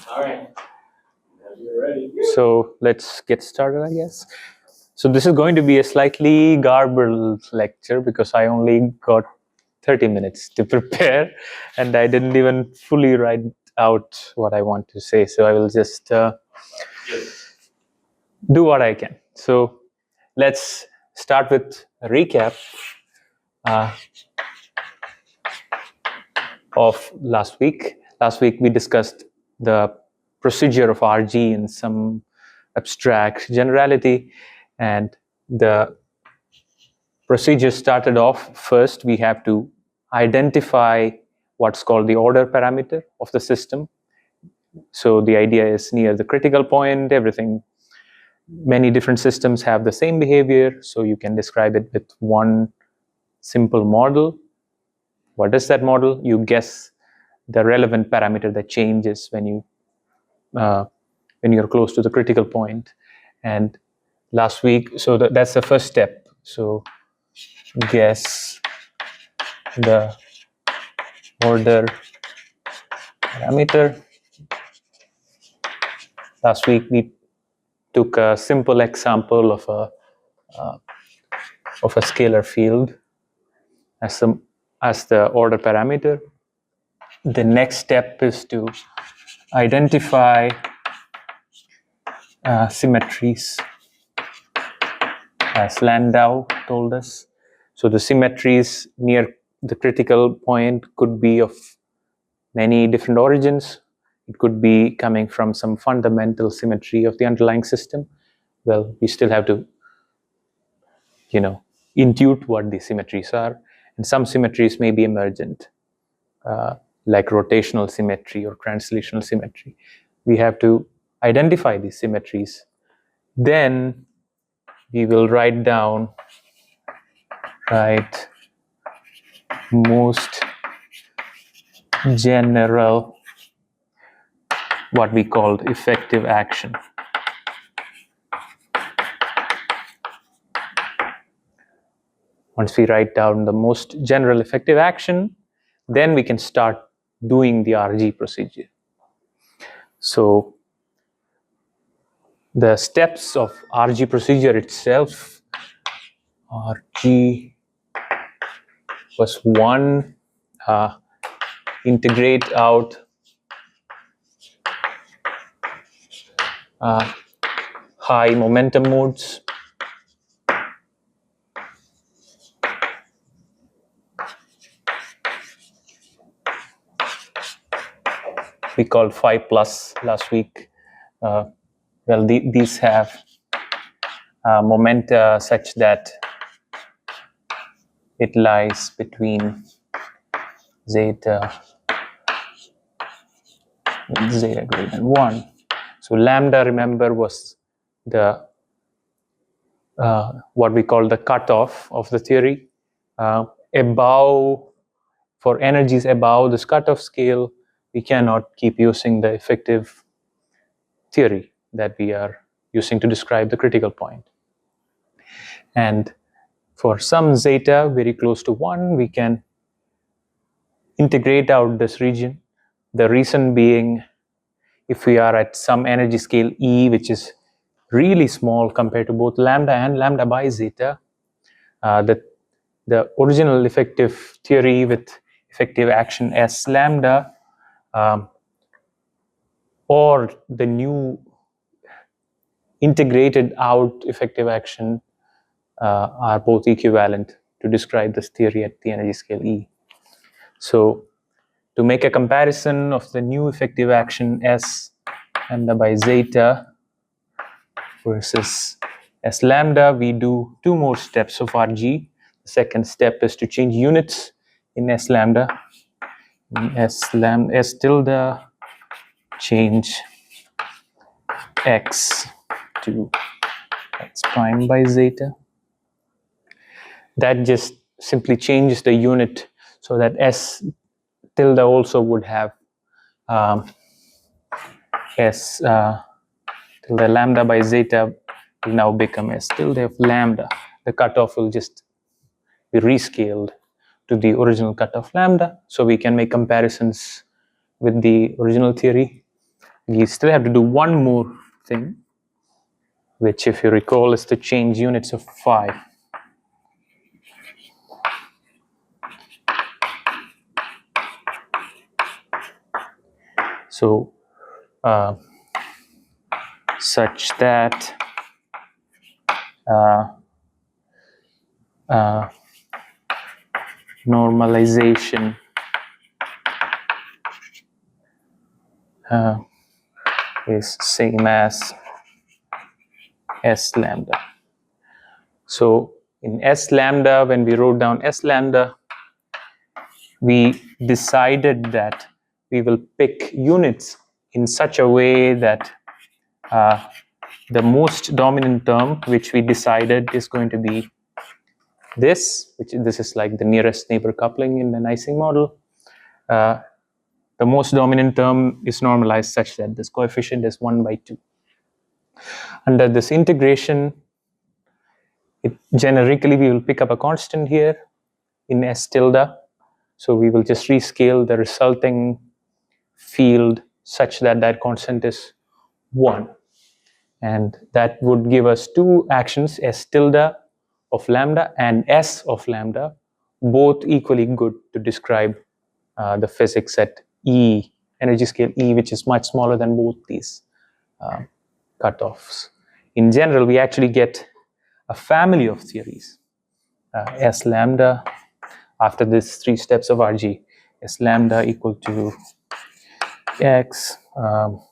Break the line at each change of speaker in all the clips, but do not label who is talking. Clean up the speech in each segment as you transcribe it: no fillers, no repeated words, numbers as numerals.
All right. You're ready.
So let's get started, I guess. So this is going to be a slightly garbled lecture because I only got 30 minutes to prepare and I didn't even fully write out what I want to say. So I will just do what I can. So let's start with a recap of last week. Last week we discussed the procedure of RG in some abstract generality, and the procedure started off first. We have to identify what's called the order parameter of the system. So the idea is near the critical point, many different systems have the same behavior, so you can describe it with one simple model. What is that model? You guess the relevant parameter that changes when you're close to the critical point. And last week, so that's the first step. So guess the order parameter. Last week we took a simple example of a scalar field as the order parameter. The next step is to identify symmetries, as Landau told us. So the symmetries near the critical point could be of many different origins. It could be coming from some fundamental symmetry of the underlying system. Well, we still have to, intuit what the symmetries are. And some symmetries may be emergent, like rotational symmetry or translational symmetry. We have to identify these symmetries. Then we will write down most general, what we called effective action. Once we write down the most general effective action, then we can start doing the RG procedure. So the steps of RG procedure itself, RG was one, integrate out high momentum modes. We called 5+ last week. These have momenta such that it lies between zeta greater than 1. So lambda, remember, was the what we call the cutoff of the theory. For energies above this cutoff scale, we cannot keep using the effective theory that we are using to describe the critical point. And for some zeta very close to 1, we can integrate out this region. The reason being, if we are at some energy scale E, which is really small compared to both lambda and lambda by zeta, the original effective theory with effective action S lambda or the new integrated out effective action are both equivalent to describe this theory at the energy scale E. So to make a comparison of the new effective action S lambda by zeta versus S lambda, we do two more steps of RG. The second step is to change units in S lambda. In S tilde, change x to x prime by zeta. That just simply changes the unit so that S tilde also would have S tilde lambda by zeta will now become S tilde of lambda. The cutoff will just be rescaled to the original cutoff lambda, so we can make comparisons with the original theory. we still have to do one more thing, which, if you recall, is to change units of phi. So such that normalization is same as S lambda. So in S lambda, when we wrote down S lambda, we decided that we will pick units in such a way that the most dominant term, which we decided is going to be this, this is like the nearest neighbor coupling in an Ising model. The most dominant term is normalized such that this coefficient is 1/2. Under this integration, generically we will pick up a constant here in S tilde. So we will just rescale the resulting field such that that constant is 1. And that would give us two actions, S tilde of lambda and S of lambda, both equally good to describe the physics at E, energy scale E, which is much smaller than both these cutoffs. In general, we actually get a family of theories. S lambda, after these 3 steps of RG, S lambda equal to X of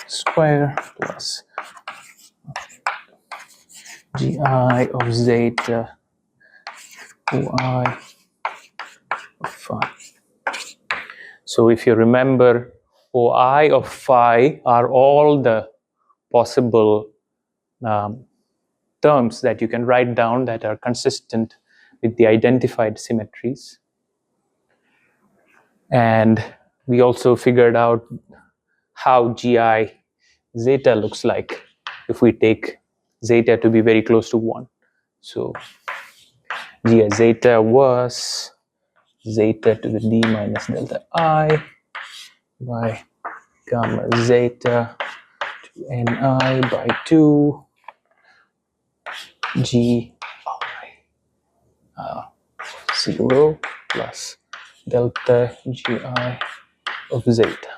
square plus GI of zeta OI of phi. So if you remember, OI of phi are all the possible terms that you can write down that are consistent with the identified symmetries. And we also figured out how GI zeta looks like if we take zeta to be very close to 1. So GI zeta was zeta to the d minus delta I by gamma zeta to ni by 2 g 0 plus delta gi of zeta.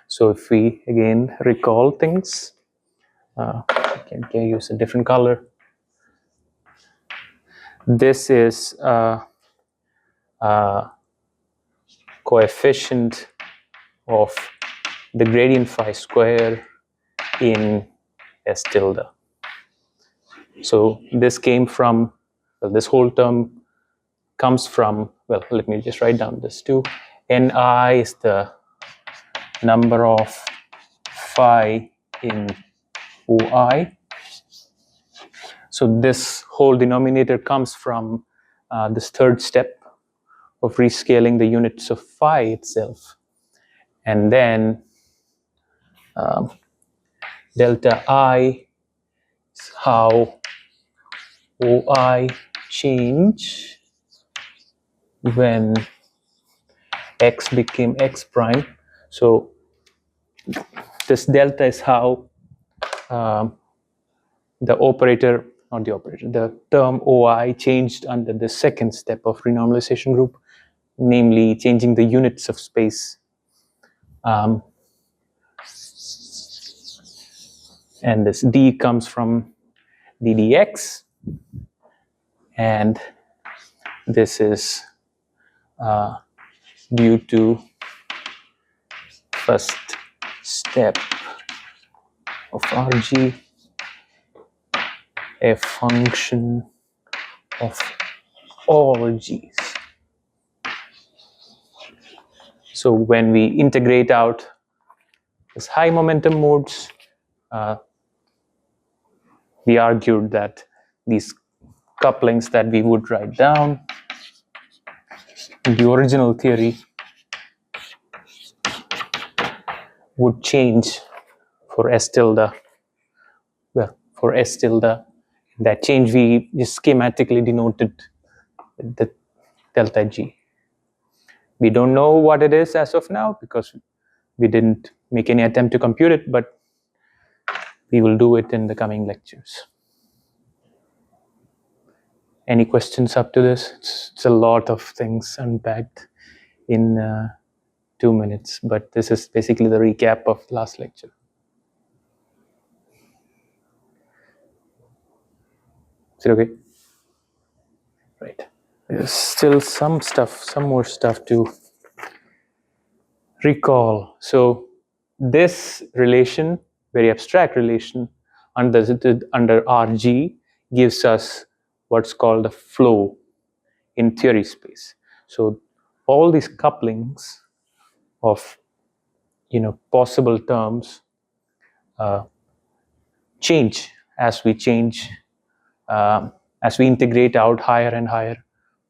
So if we again recall things, I can use a different color. This is coefficient of the gradient phi square in S tilde. So this came from, well, this whole term comes from, well, let me just write down this too. Ni is the number of phi in OI. So this whole denominator comes from this third step of rescaling the units of phi itself. And then delta I is how OI change when x became x prime. So this delta is how the operator, not the operator, the term OI changed under the second step of renormalization group, namely changing the units of space. And this d comes from ddx, and this is due to first step of RG, a function of all g's. So when we integrate out this high momentum modes, we argued that these couplings that we would write down in the original theory would change for S tilde. Well, for S tilde, that change we just schematically denoted the delta G. We don't know what it is as of now because we didn't make any attempt to compute it, but we will do it in the coming lectures. Any questions up to this? It's a lot of things unpacked in 2 minutes, but this is basically the recap of last lecture. Is it okay? Right. There's still some more stuff to recall. So this relation, very abstract relation, under RG gives us what's called the flow in theory space. So all these couplings of possible terms change as we integrate out higher and higher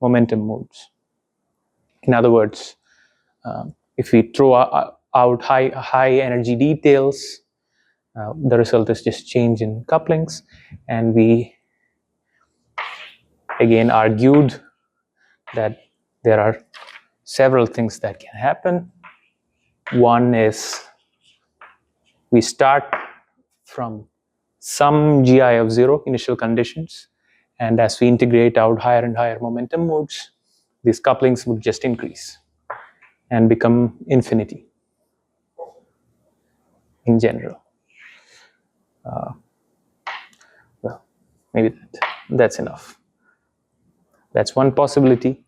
momentum modes. In other words, if we throw out high energy details, the result is just change in couplings, and we again argued that there are several things that can happen. One is we start from some GI of 0 initial conditions, and as we integrate out higher and higher momentum modes, these couplings would just increase and become infinity in general. Well, maybe that's enough. That's one possibility.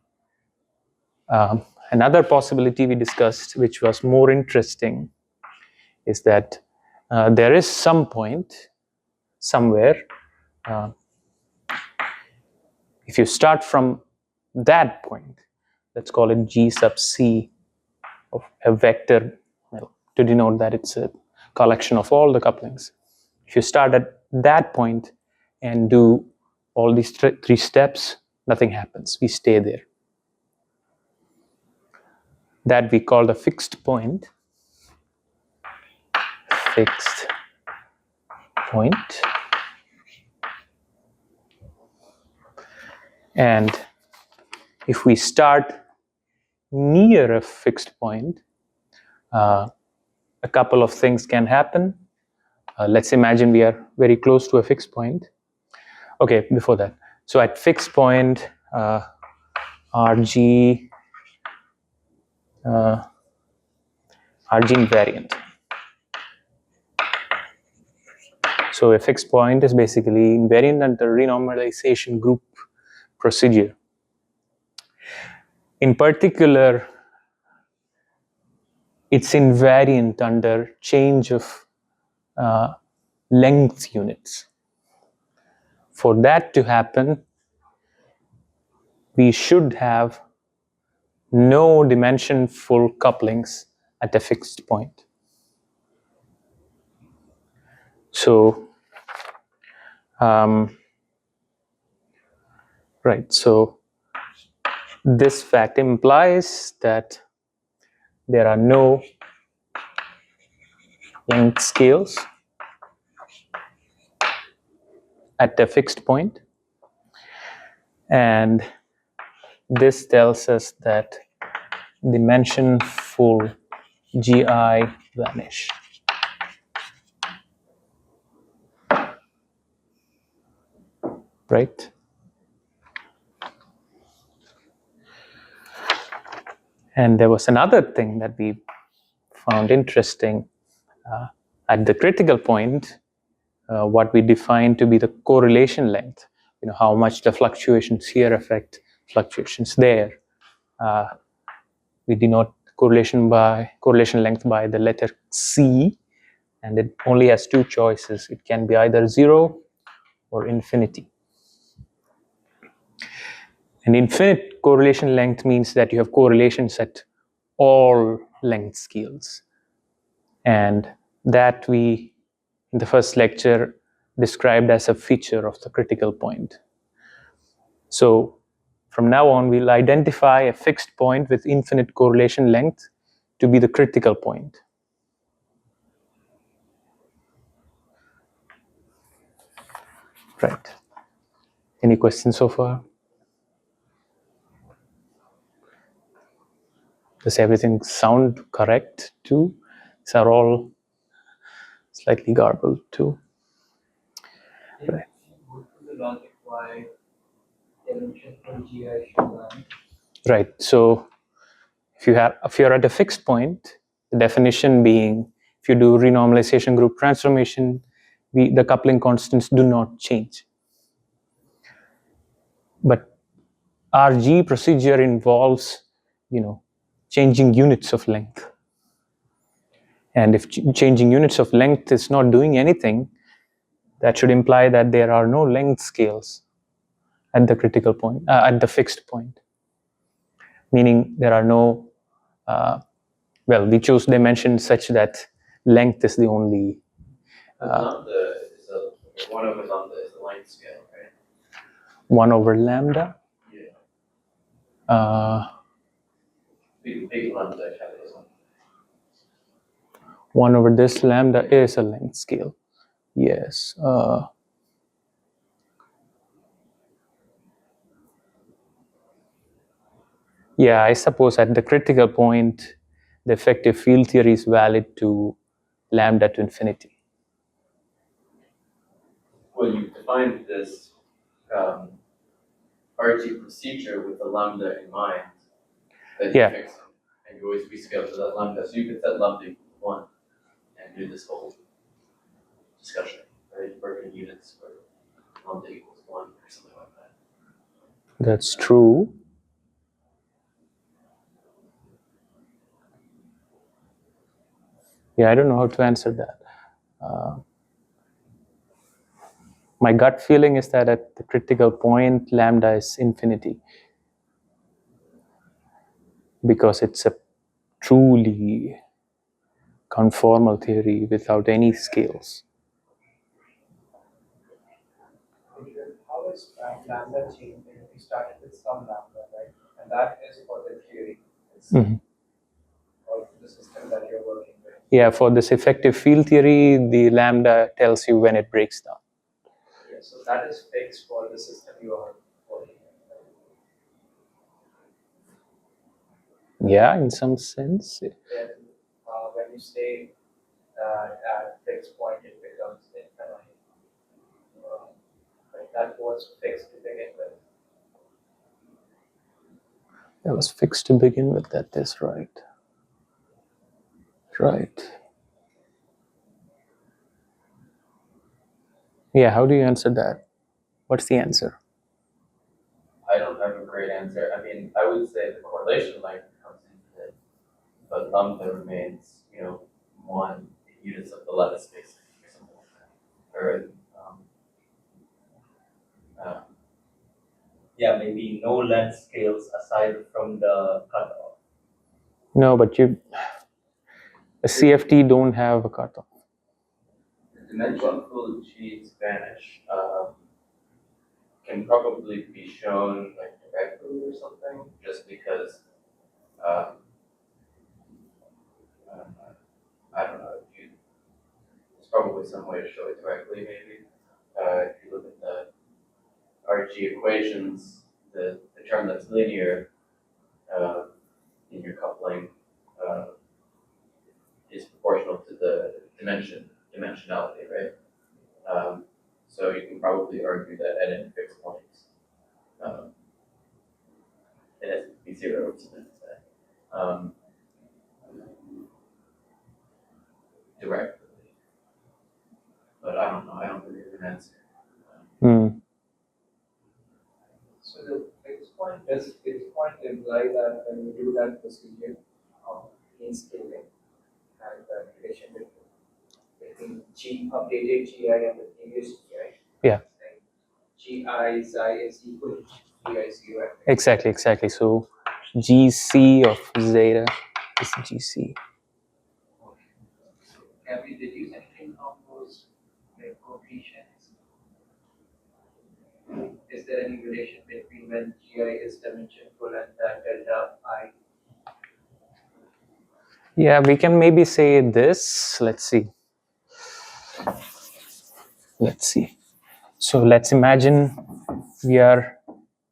Another possibility we discussed, which was more interesting, is that there is some point somewhere, if you start from that point, let's call it G sub C of a vector, to denote that it's a collection of all the couplings. If you start at that point and do all these three steps, nothing happens. We stay there. That we call the fixed point. Fixed point. And if we start near a fixed point, a couple of things can happen. Let's imagine we are very close to a fixed point. Okay, before that. So at fixed point, RG invariant. So a fixed point is basically invariant under renormalization group procedure. In particular, it's invariant under change of length units. For that to happen, we should have no dimensionful couplings at a fixed point. So, right, so this fact implies that there are no length scales at a fixed point, and this tells us that dimensionful GI vanish. Right? And there was another thing that we found interesting. At the critical point, what we define to be the correlation length, how much the fluctuations here affect fluctuations there. We denote correlation length by the letter C, and it only has two choices. It can be either 0 or infinity. An infinite correlation length means that you have correlations at all length scales. And that we, in the first lecture, described as a feature of the critical point. So from now on, we'll identify a fixed point with infinite correlation length to be the critical point. Right. Any questions so far? Does everything sound correct too? These are all slightly garbled too. Right.
The logic why dimension from GI should line.
Right. So if you're at a fixed point, the definition being if you do renormalization group transformation, the coupling constants do not change. But RG procedure involves, changing units of length. And if changing units of length is not doing anything, that should imply that there are no length scales at the critical point, at the fixed point. Meaning there are no, we choose dimensions such that length is the only.
Lambda is 1 over lambda is the length scale, right?
1 over lambda?
Yeah. Big lambda capitalism.
1 over this lambda is a length scale. Yes. Yeah, I suppose at the critical point, the effective field theory is valid to lambda to infinity.
Well, you defined this RG procedure with the lambda in mind. That you fix, and you always rescale to that lambda. So you could set lambda equals 1 and do this whole discussion, right? Work in units where lambda equals 1 or something like that.
That's true. Yeah, I don't know how to answer that. My gut feeling is that at the critical point, lambda is infinity because it's a truly conformal theory without any scales.
How is lambda changing? We started with some lambda, right? And that is for the theory. Or the system that you're working with.
Yeah, for this effective field theory, the lambda tells you when it breaks down.
Yeah, so that is fixed for the system you are working with.
Yeah, in some sense.
Then when you stay at fixed point, it becomes infinite. But that was fixed to begin with.
That was fixed to begin with, that is right. Right. Yeah, how do you answer that? What's the answer?
I don't have a great answer. I mean, I would say the correlation line becomes infinite, but lambda remains, 1 units of the lattice space or something like that. Or,
yeah, maybe no length scales aside from the cutoff.
No, but a CFT don't have a cutoff.
The dimensionful G Spanish can probably be shown like directly or something, just because I don't know. There's probably some way to show it directly, maybe. If you look at the RG equations, the term that's linear in your coupling is proportional to the dimensionality, right? So you can probably argue that at any fixed points, it has to be 0 or something like that. Directly. But I don't know. I don't really have an answer.
So the fixed point imply that when you do that procedure of mean scaling and the relation between G updated GI and the previous GI.
Yeah.
GI psi is equal to GI 0.
Exactly. So GC of zeta is GC.
Can we deduce anything from those coefficients? Is there any relation between when GI is dimensionful and that delta I?
Yeah, we can maybe say this. Let's see. So let's imagine we are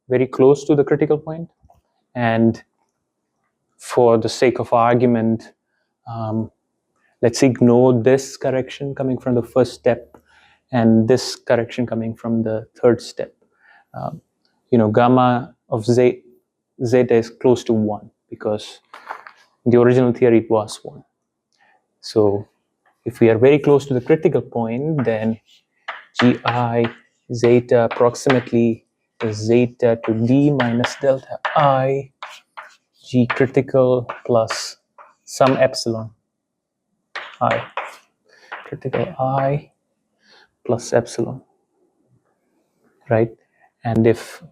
very close to the critical point, and for the sake of argument, let's ignore this correction coming from the first step and this correction coming from the third step. Gamma of zeta is close to 1 because in the original theory it was 1. So if we are very close to the critical point, then gi zeta approximately is zeta to d minus delta I g critical plus some epsilon I. Critical I plus epsilon, right? And if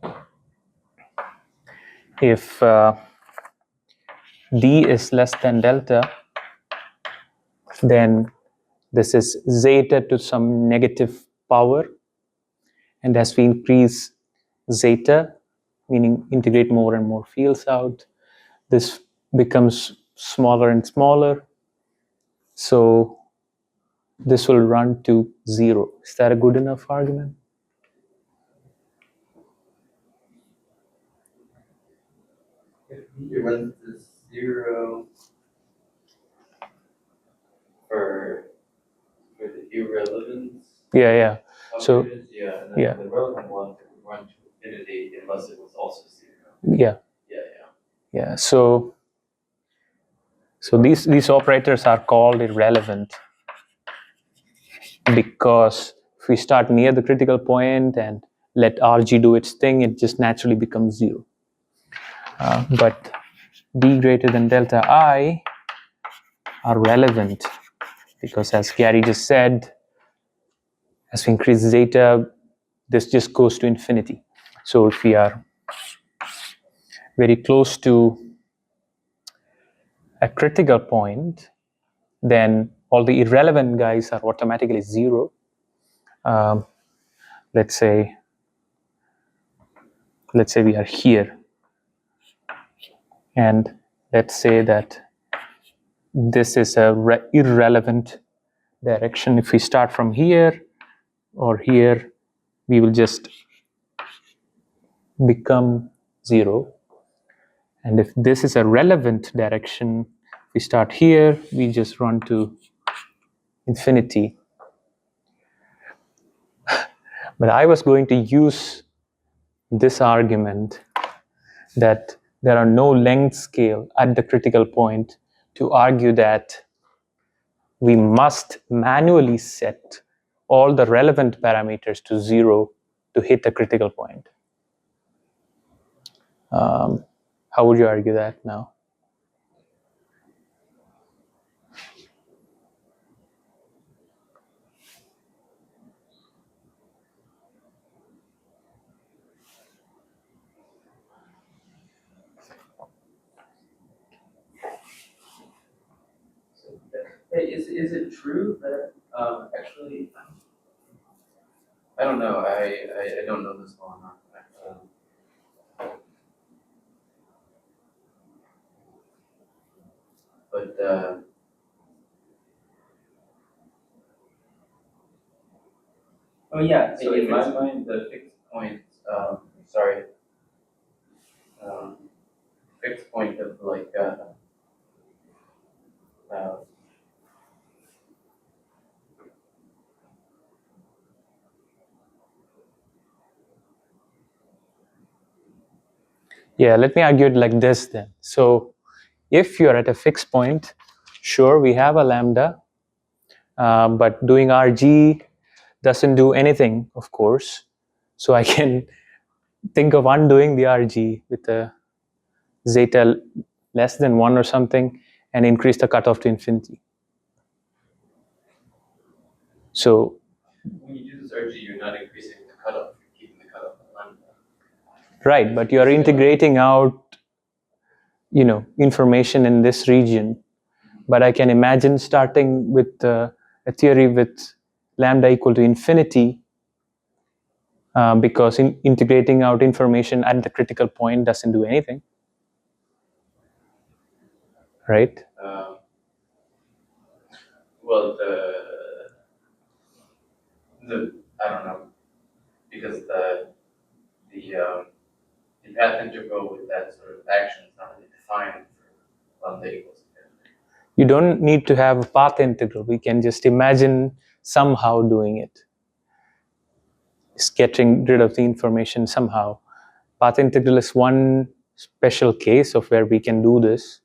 d is less than delta, then this is zeta to some negative power, and as we increase zeta, meaning integrate more and more fields out, this becomes smaller and smaller, so this will run to 0. Is that a good enough argument?
If it runs to 0 for the irrelevance.
Yeah. So
yeah, and then
yeah.
the relevant one would run to infinity unless it was also 0.
Yeah. So these operators are called irrelevant because if we start near the critical point and let RG do its thing, it just naturally becomes 0. But d greater than delta I are relevant because, as Gary just said, as we increase zeta, this just goes to infinity. So if we are very close to a critical point, then all the irrelevant guys are automatically 0. Let's say we are here, and let's say that this is a irrelevant direction. If we start from here or here, we will just become 0. And if this is a relevant direction, we start here, we just run to infinity. But I was going to use this argument that there are no length scale at the critical point to argue that we must manually set all the relevant parameters to 0 to hit the critical point. How would you argue that now?
Hey, is it true that actually, I don't know, I don't know this one. But
Oh yeah,
so in my mind, the fixed point, fixed point of like
Yeah, let me argue it like this then. So if you're at a fixed point, sure, we have a lambda, but doing RG doesn't do anything, of course. So I can think of undoing the RG with a zeta less than 1 or something and increase the cutoff to infinity. So
when you do this RG, you're not increasing the cutoff, you're keeping the cutoff at lambda.
right, but you're integrating out information in this region. But I can imagine starting with a theory with lambda equal to infinity, because integrating out information at the critical point doesn't do anything, right?
Well, I don't know, because the path integral with that sort of action is not really defined lambda equals infinity.
You don't need to have a path integral. We can just imagine somehow doing it. Just getting rid of the information somehow. Path integral is one special case of where we can do this.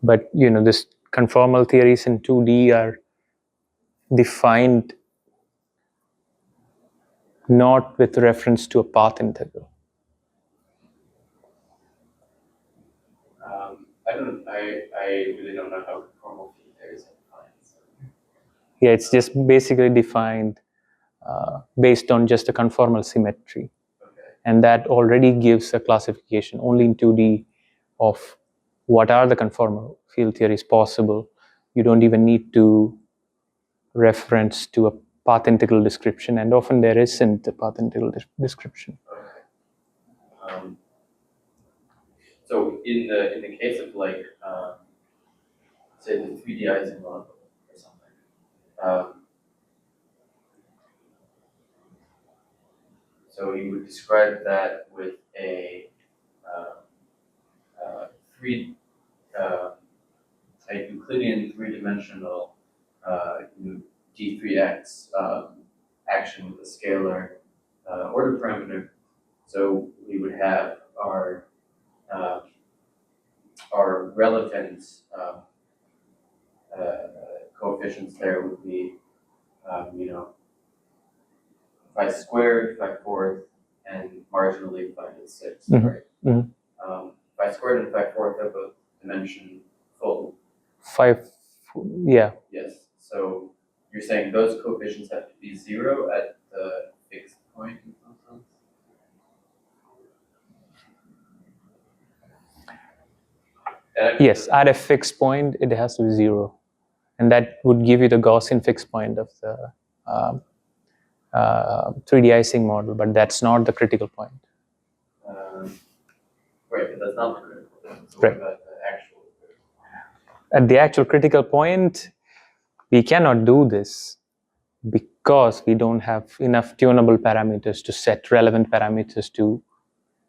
But this conformal theories in 2D are defined not with reference to a path integral.
I really don't know how conformal field theories are defined. So.
Yeah, it's just basically defined based on just a conformal symmetry.
Okay.
And that already gives a classification only in 2D of what are the conformal field theories possible. You don't even need to reference to a path integral description, and often there isn't a path integral description.
Okay. So in the case of like say the 3D Ising model or something, so you would describe that with a Euclidean three-dimensional D3x action with a scalar order parameter. So we would have our relevant coefficients there would be phi squared, phi fourth, and marginally phi sixth, right? Phi squared and phi fourth are both dimension full.
5, yeah.
Yes. So you're saying those coefficients have to be 0 at the fixed point in some sense?
Yes, at a fixed point, it has to be 0. And that would give you the Gaussian fixed point of the 3D Ising model, but that's not the critical point.
Right, but that's not the critical point. So
right.
What about the actual?
At the actual critical point, we cannot do this because we don't have enough tunable parameters to set relevant parameters to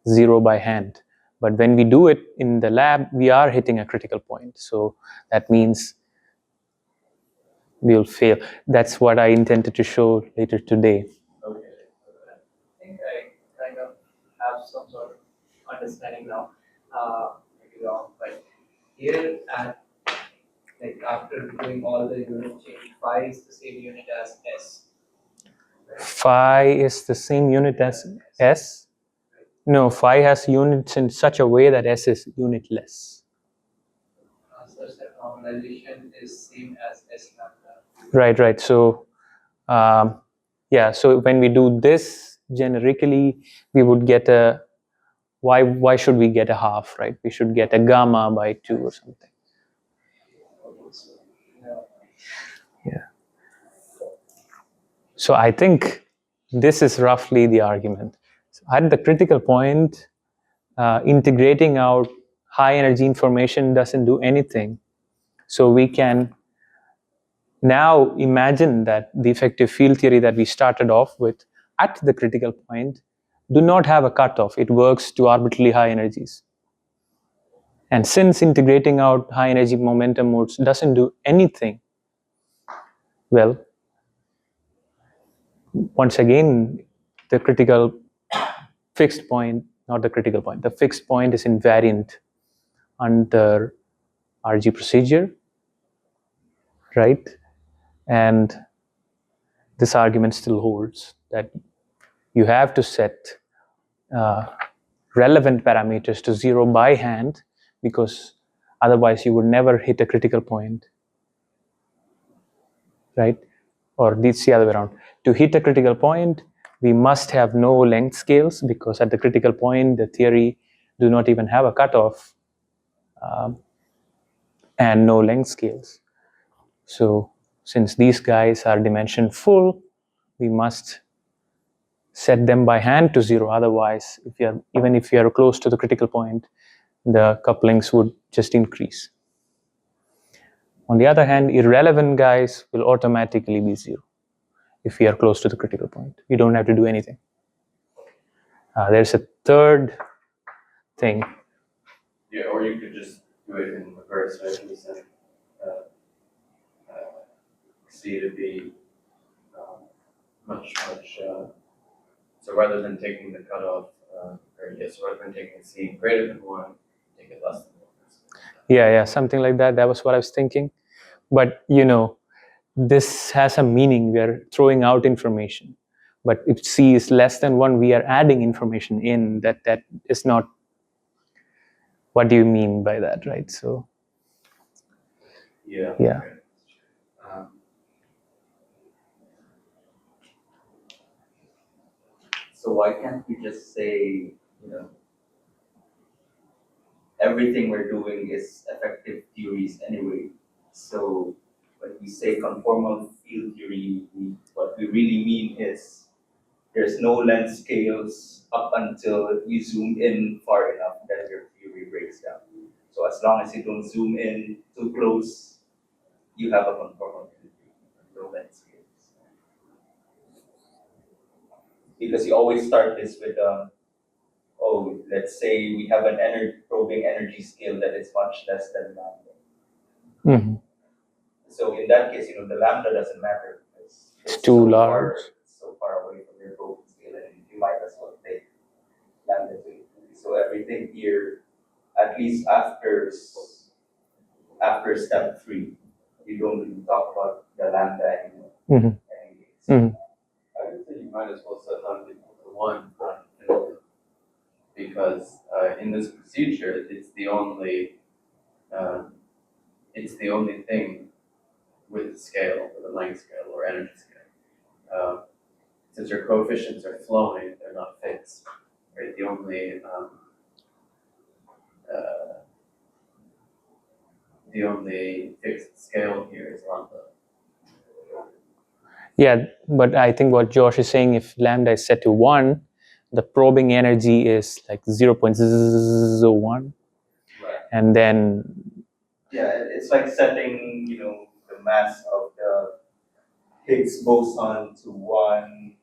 0 by hand. But when we do it in the lab, we are hitting a critical point. So that means we'll fail. That's what I intended to show later today.
Okay.
I think I kind of have some sort of understanding now. Maybe wrong, but here at like after doing all the unit change, phi is the same unit as S.
Phi is the same unit as S? No, phi has units in such a way that S is unitless.
Such that normalization is same as S lambda.
Right. So, so when we do this generically, we would get a, why should we get a half, right? We should get a gamma by 2 or something. Yeah. So I think this is roughly the argument. So at the critical point, integrating out high energy information doesn't do anything. So we can now imagine that the effective field theory that we started off with at the critical point do not have a cutoff. It works to arbitrarily high energies. And since integrating out high energy momentum modes doesn't do anything, well, once again, the critical fixed point, not the critical point, the fixed point is invariant under RG procedure, right? And this argument still holds that you have to set relevant parameters to 0 by hand, because otherwise you would never hit a critical point, right? Or it's the other way around. To hit a critical point, we must have no length scales, because at the critical point, the theory do not even have a cutoff, and no length scales. So since these guys are dimension full, we must set them by hand to 0. Otherwise, even if you are close to the critical point, the couplings would just increase. On the other hand, irrelevant guys will automatically be 0 if we are close to the critical point. You don't have to do anything. There's a third thing.
Yeah, or you could just do it in reverse, right? You said, C to be much, so rather than taking the cutoff, rather than taking C greater than 1, take it less than 1.
Yeah, something like that. That was what I was thinking. But, this has a meaning. We are throwing out information. But if C is less than 1, we are adding information in. That is not, what do you mean by that, right? So,
Yeah.
Yeah.
Okay.
So why can't we just say, everything we're doing is effective theories anyway? So when we say conformal field theory, what we really mean is there's no length scales up until you zoom in far enough that your theory breaks down. So as long as you don't zoom in too close, you have a conformal field theory, no length scales. Because you always start this with let's say we have an probing energy scale that is much less than lambda.
mhm.
So in that case, the lambda doesn't matter. It's
too
so
large.
so far away from your probing scale, and you might as well take lambda to infinity. So everything here, at least after step 3, you don't really talk about the lambda anymore.
Mhm.
Anyways.
Mhm.
I would say you might as well set lambda equal to 1 because in this procedure, it's the only thing with the scale, or the length scale, or energy scale. Since your coefficients are flowing, they're not fixed. Right? The only fixed scale here is lambda.
Yeah, but I think what Josh is saying, if lambda is set to 1, the probing energy is like 0.001.
Right.
And then,
Yeah, it's like setting, the mass of the Higgs boson to 1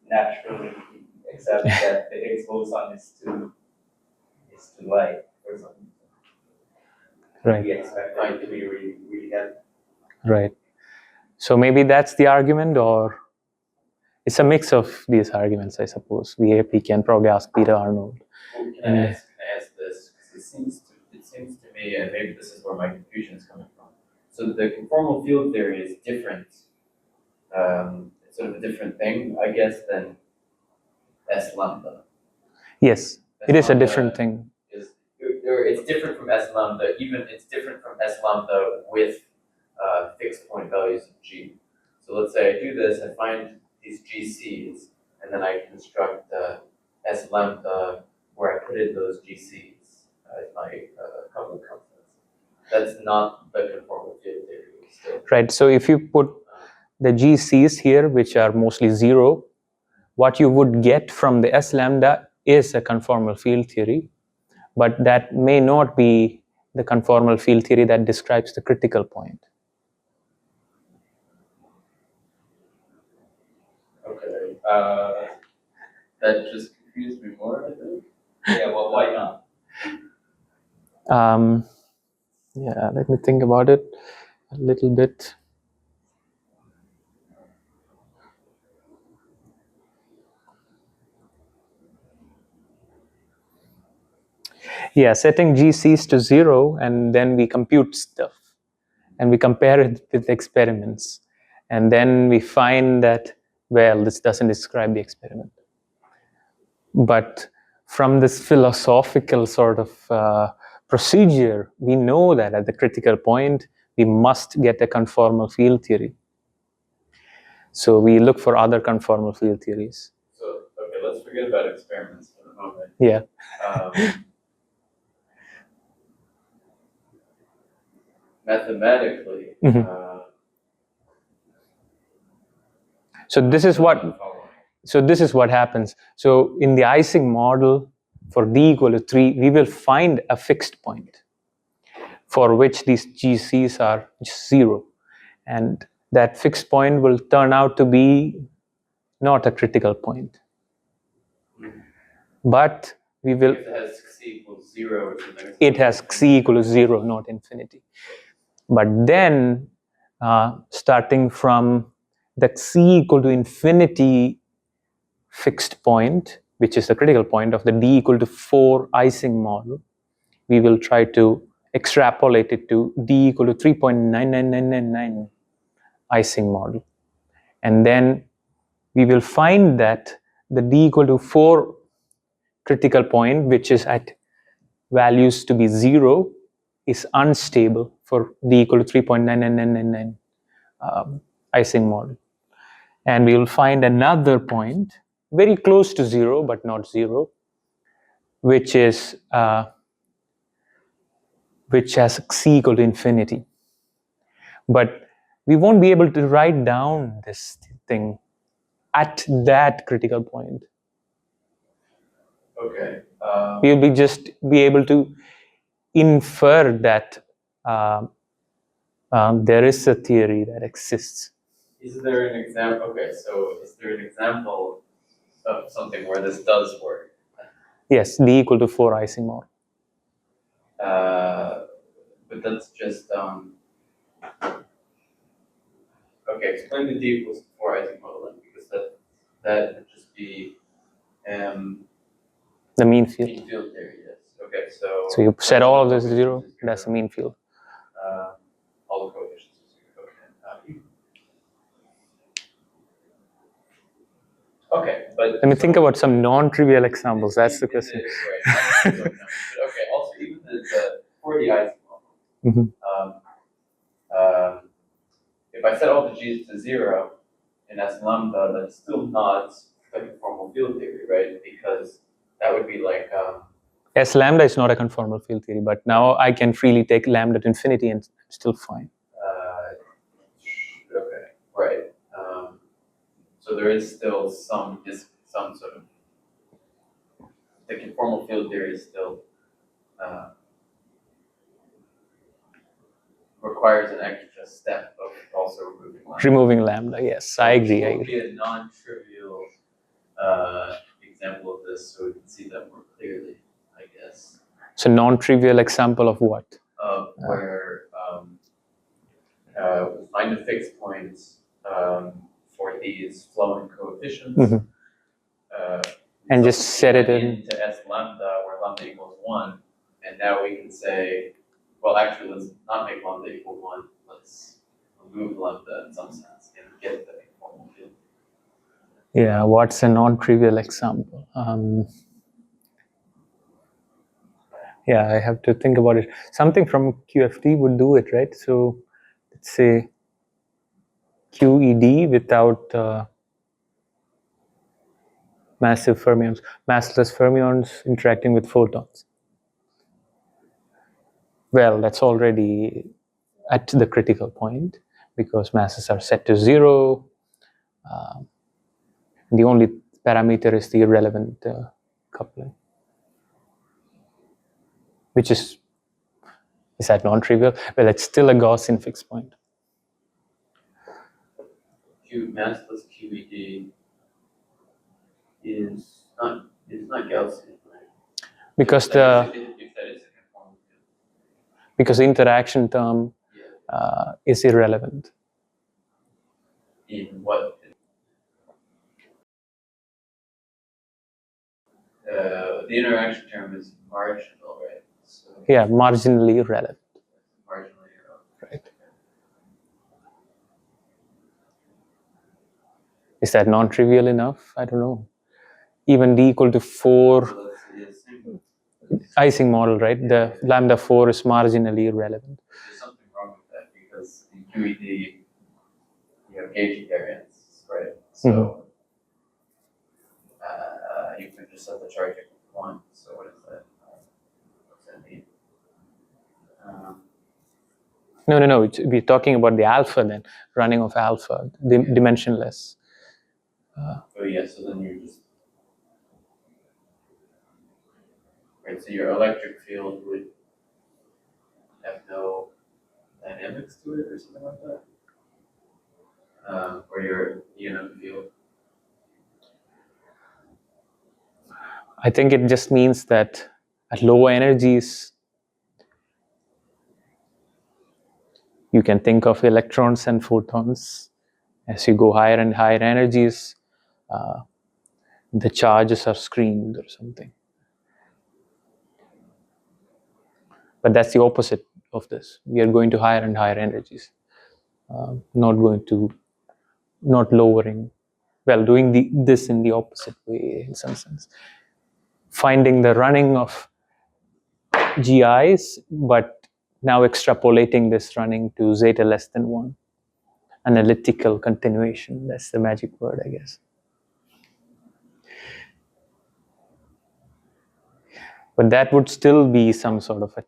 naturally, except that the Higgs boson is too light or something.
right,
We expect it to be really, really heavy.
right. So maybe that's the argument, or it's a mix of these arguments, I suppose. We can probably ask Peter Arnold.
Well, can I ask this? Because it seems to me, and maybe this is where my confusion is coming from. So the conformal field theory is different. It's sort of a different thing, I guess, than S lambda.
Yes, it is a different thing.
It's different from S lambda. Even it's different from S lambda with fixed point values of G. So let's say I do this, I find these GCs, and then I construct S lambda where I put in those GCs as my coupling constants. That's not the conformal field theory still.
Right, so if you put the GCs here, which are mostly 0, what you would get from the S lambda is a conformal field theory, but that may not be the conformal field theory that describes the critical point.
Okay. That just confused me more, I think.
Yeah, well, why not?
Yeah, let me think about it a little bit. Yeah, setting GCs to 0, and then we compute stuff and we compare it with experiments, and then we find that, well, this doesn't describe the experiment. But from this philosophical sort of procedure, we know that at the critical point we must get a conformal field theory. So we look for other conformal field theories.
So, okay, let's forget about experiments for the moment.
Yeah.
Mathematically,
So this is what happens. So in the Ising model, for d equal to 3, we will find a fixed point for which these GCs are 0. And that fixed point will turn out to be not a critical point. But we will.
If it has c equals 0 or something.
It has c equal to 0, not infinity. But then, starting from the c equal to infinity fixed point, which is the critical point of the d equal to 4 Ising model, we will try to extrapolate it to d equal to 3.99999 Ising model. And then we will find that the d equal to 4 critical point, which is at values to be 0, is unstable for d equal to 3.99999 Ising model. And we will find another point very close to 0 but not 0, which is which has c equal to infinity. But we won't be able to write down this thing at that critical point.
Okay.
We'll be just be able to infer that there is a theory that exists.
Is there an example? Okay, so is there an example of something where this does work?
Yes, d equal to 4 Ising model.
But that's just okay. Explain the d equals 4 Ising model then, because that would just be
The mean field.
mean field theory. Yes. Okay, so.
So you set all of this 0, that's the mean field.
All the coefficients are 0. Okay. Okay, but
Let me think about some non-trivial examples. That's the question.
Right. But okay, also even for the Ising model, if I set all the g's to 0 in S lambda, that's still not like a formal field theory, right? Because that would be like
S lambda is not a conformal field theory, but now I can freely take lambda to infinity and still fine.
okay, right. So there is still some sort of the conformal field theory is still requires an extra step of also removing lambda.
Removing lambda, yes, I agree.
What would be a non-trivial example of this so we can see that more clearly, I guess?
So non-trivial example of what?
Of where we find the fixed points for these flowing coefficients.
And just set it in
to S lambda where lambda equals 1. And now we can say, well, actually, let's not make lambda equal 1. Let's remove lambda in some sense and get the conformal field.
Yeah, what's a non-trivial example? Yeah, I have to think about it. Something from QFT would do it, right? So let's say QED without massive fermions, massless fermions interacting with photons. Well, that's already at the critical point because masses are set to 0. The only parameter is the irrelevant coupling, which is that non-trivial? Well, it's still a Gaussian fixed point.
Massless QED is not Gaussian, right?
Because
if that is a conformal field.
Because the interaction term is irrelevant.
In what? The interaction term is marginal, right? So
Yeah, marginally irrelevant.
marginally irrelevant.
Right. Is that non-trivial enough? I don't know. Even d equal to 4
So that's
Ising model, right? The lambda 4 is marginally irrelevant.
There's something wrong with that because in QED you have gauge variance, right? So you can just set the charge equal to 1. So what is that? What's that mean?
No. We're talking about the alpha then, running of alpha, dimensionless.
Oh yeah, so then you're just right. So your electric field would have no dynamics to it, or something like that, or your EMF field.
I think it just means that at lower energies, you can think of electrons and photons. As you go higher and higher energies, the charges are screened or something. But that's the opposite of this. We are going to higher and higher energies, not lowering. Well, doing this in the opposite way in some sense. Finding the running of GIs, but now extrapolating this running to zeta less than 1. Analytical continuation, that's the magic word, I guess. But that would still be some sort of a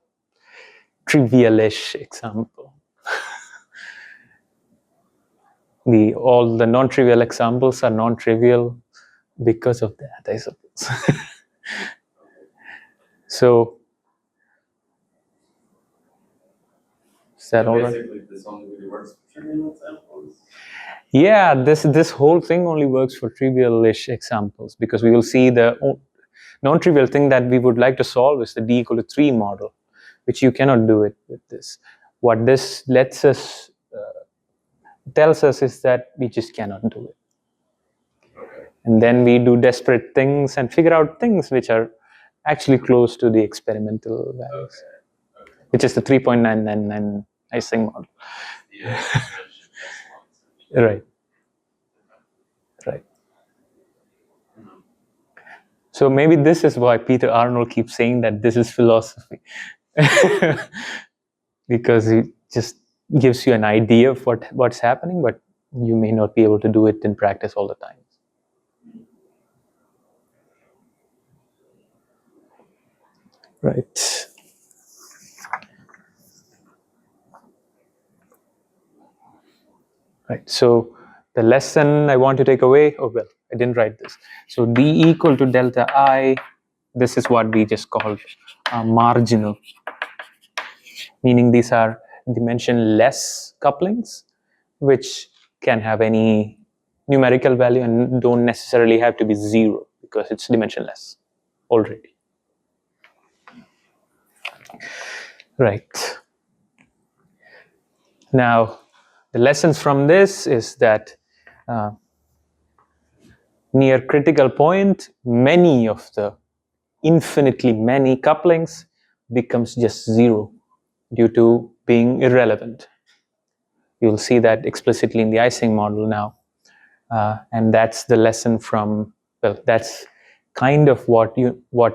trivialish example. All the non-trivial examples are non-trivial because of that, I suppose. So, is that all right?
Basically, this only really works for trivial examples.
Yeah, this whole thing only works for trivial-ish examples, because we will see the non-trivial thing that we would like to solve is the d equal to 3 model, which you cannot do it with this. What this tells us is that we just cannot do it.
Okay.
And then we do desperate things and figure out things which are actually close to the experimental values,
Okay.
which is the 3.999 Ising model.
Yeah.
Right. So maybe this is why Peter Arnold keeps saying that this is philosophy. Because it just gives you an idea of what's happening, but you may not be able to do it in practice all the time. Right. Right. So the lesson I want to take away, I didn't write this. So d equal to delta I, this is what we just called marginal, meaning these are dimension-less couplings, which can have any numerical value and don't necessarily have to be 0 because it's dimensionless already. Right. Now, the lessons from this is that near critical point, many of the infinitely many couplings becomes just 0 due to being irrelevant. You'll see that explicitly in the Ising model now. And that's the lesson from, that's kind of what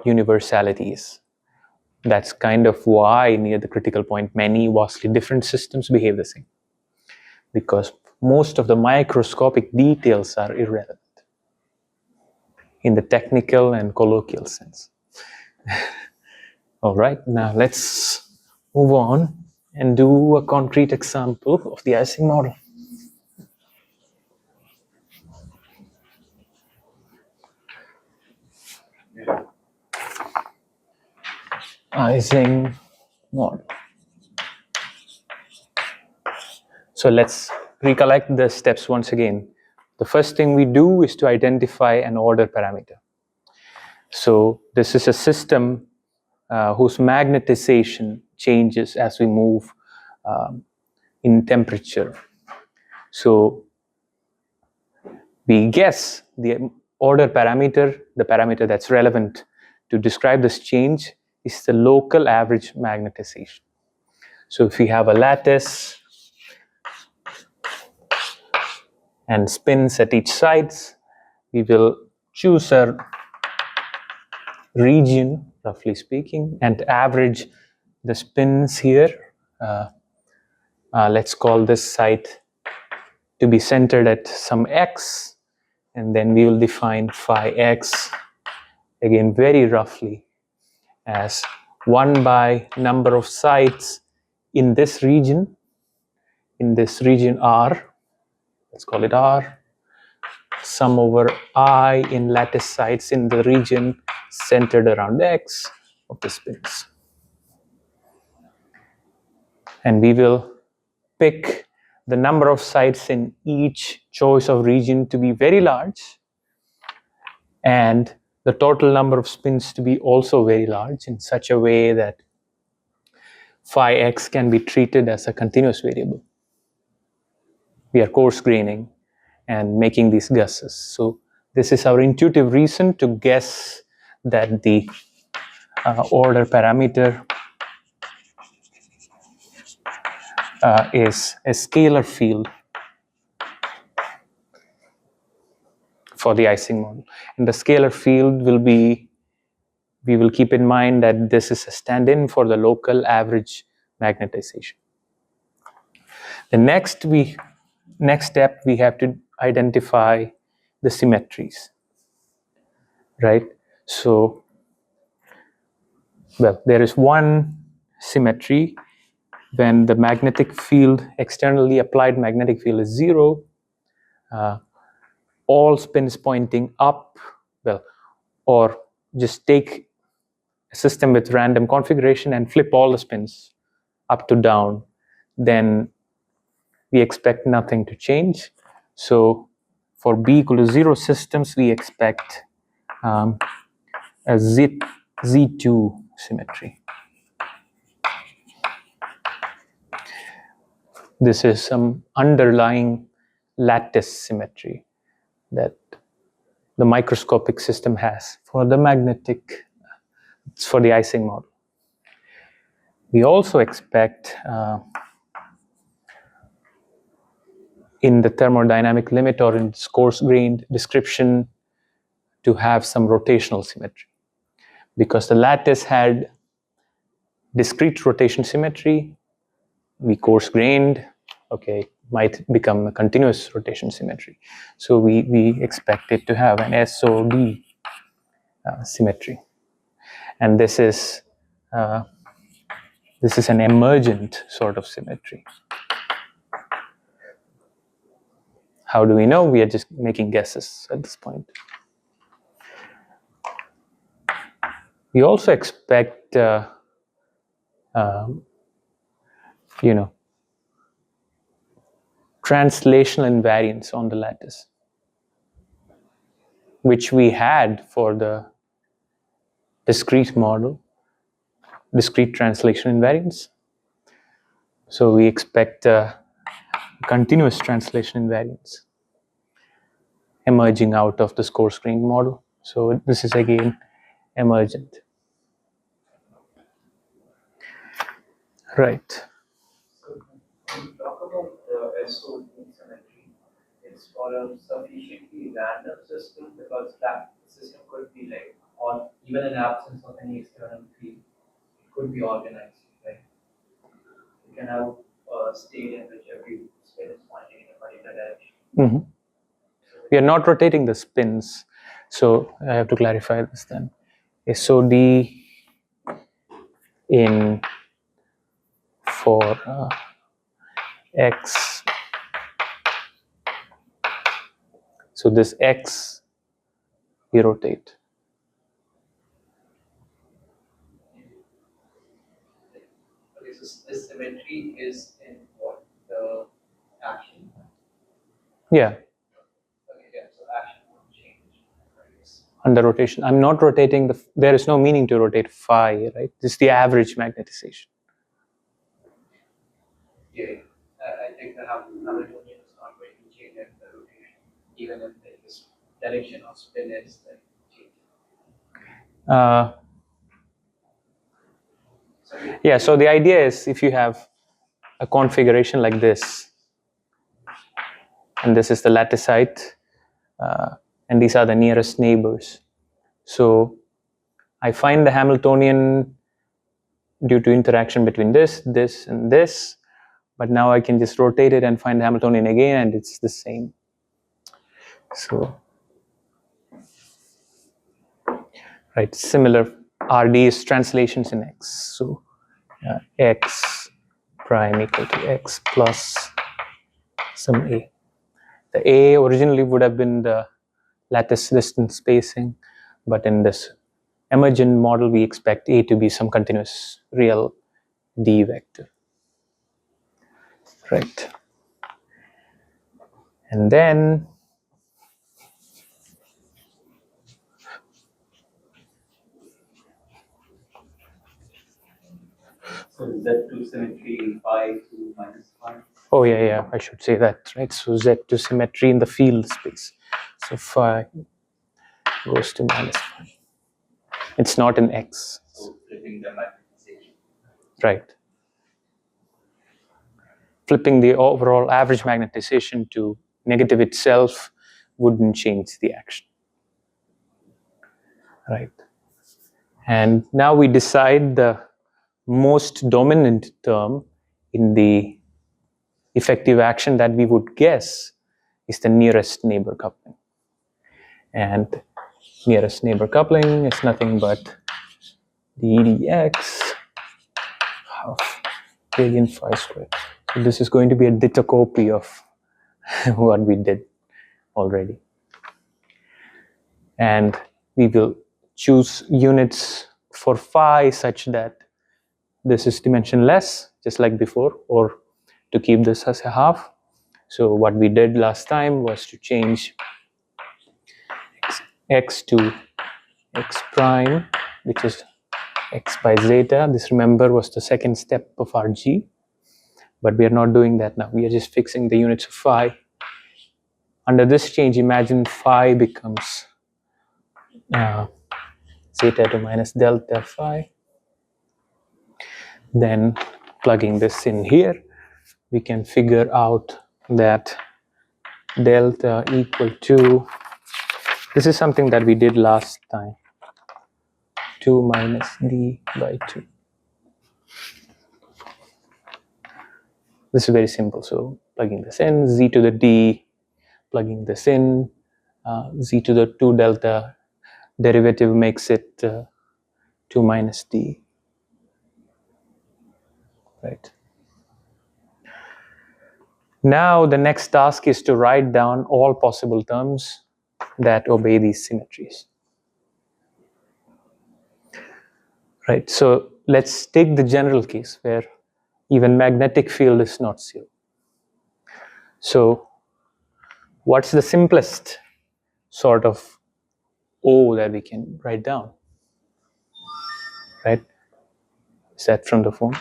universality is. That's kind of why near the critical point, many vastly different systems behave the same. Because most of the microscopic details are irrelevant in the technical and colloquial sense. All right, now let's move on and do a concrete example of the Ising model. Ising model. So let's recollect the steps once again. The first thing we do is to identify an order parameter. So this is a system whose magnetization changes as we move in temperature. So we guess the order parameter, the parameter that's relevant to describe this change, is the local average magnetization. So if we have a lattice and spins at each sides, we will choose a region, roughly speaking, and average the spins here. Let's call this site to be centered at some x, and then we will define phi x, again very roughly, as 1 by number of sites in this region R, let's call it R, sum over I in lattice sites in the region centered around x of the spins. And we will pick the number of sites in each choice of region to be very large, and the total number of spins to be also very large in such a way that phi x can be treated as a continuous variable. We are coarse graining and making these guesses. So this is our intuitive reason to guess that the order parameter is a scalar field for the Ising model. And the scalar field will be, we will keep in mind that this is a stand-in for the local average magnetization. The next step, we have to identify the symmetries, right? So, well, there is one symmetry when the magnetic field, externally applied magnetic field, is 0. All spins pointing up, well, or just take a system with random configuration and flip all the spins up to down, then we expect nothing to change. So for b equal to 0 systems, we expect a Z2 symmetry. This is some underlying lattice symmetry that the microscopic system has for the magnetic, for the Ising model. We also expect in the thermodynamic limit or in this coarse-grained description to have some rotational symmetry. Because the lattice had discrete rotation symmetry, we coarse-grained, okay, might become a continuous rotation symmetry. So we expect it to have an SOD symmetry. And this is an emergent sort of symmetry. How do we know? We are just making guesses at this point. We also expect, translational invariance on the lattice, which we had for the discrete model, discrete translation invariance. So we expect continuous translation invariance emerging out of this coarse-grained model. So this is again emergent. Right.
So when you talk about the SOD symmetry, it's for a sufficiently random system because that system could be like, or even in absence of any external field, it could be organized, right? You can have a state in which every spin is pointing in a particular direction.
Mm-hmm. We are not rotating the spins, so I have to clarify this then. SOD in for x, so this x we rotate.
Okay, so this symmetry is in what? The action?
Yeah,
Okay, yeah, so action won't change. Right?
under rotation. I'm not rotating there is no meaning to rotate phi, right? This is the average magnetization.
Yeah, I think the Hamiltonian is not going to change at the rotation, even if this direction of spin is like changing.
Yeah, so the idea is if you have a configuration like this, and this is the latticite, and these are the nearest neighbors. So I find the Hamiltonian due to interaction between this, this, and this, but now I can just rotate it and find the Hamiltonian again, and it's the same. So, right, similar RD is translations in X. So X prime equal to X plus some A. The A originally would have been the lattice distance spacing, but in this emergent model, we expect A to be some continuous real D vector. Right. And then
So Z2 symmetry in phi 2 minus phi.
Oh yeah, I should say that, right? So Z2 symmetry in the field space. So phi goes to minus phi. It's not in X.
So flipping the magnetization.
Right. Flipping the overall average magnetization to negative itself wouldn't change the action. Right. And now we decide the most dominant term in the effective action that we would guess is the nearest neighbor coupling. And nearest neighbor coupling is nothing but dx half gradient phi squared. So this is going to be a ditto copy of what we did already. And we will choose units for phi such that this is dimensionless, just like before, or to keep this as a half. So what we did last time was to change x to x prime, which is x by zeta. This, remember, was the second step of our G, but we are not doing that now. We are just fixing the units of phi. Under this change, imagine phi becomes zeta to minus delta phi. Then plugging this in here, we can figure out that delta equal to, this is something that we did last time, 2 minus d by 2. This is very simple. So plugging this in, z to the d, plugging this in, z to the 2 delta derivative makes it 2 minus d, right? Now the next task is to write down all possible terms that obey these symmetries. Right, so let's take the general case where even magnetic field is not zero. So what's the simplest sort of O that we can write down? Right? Is that from the phone?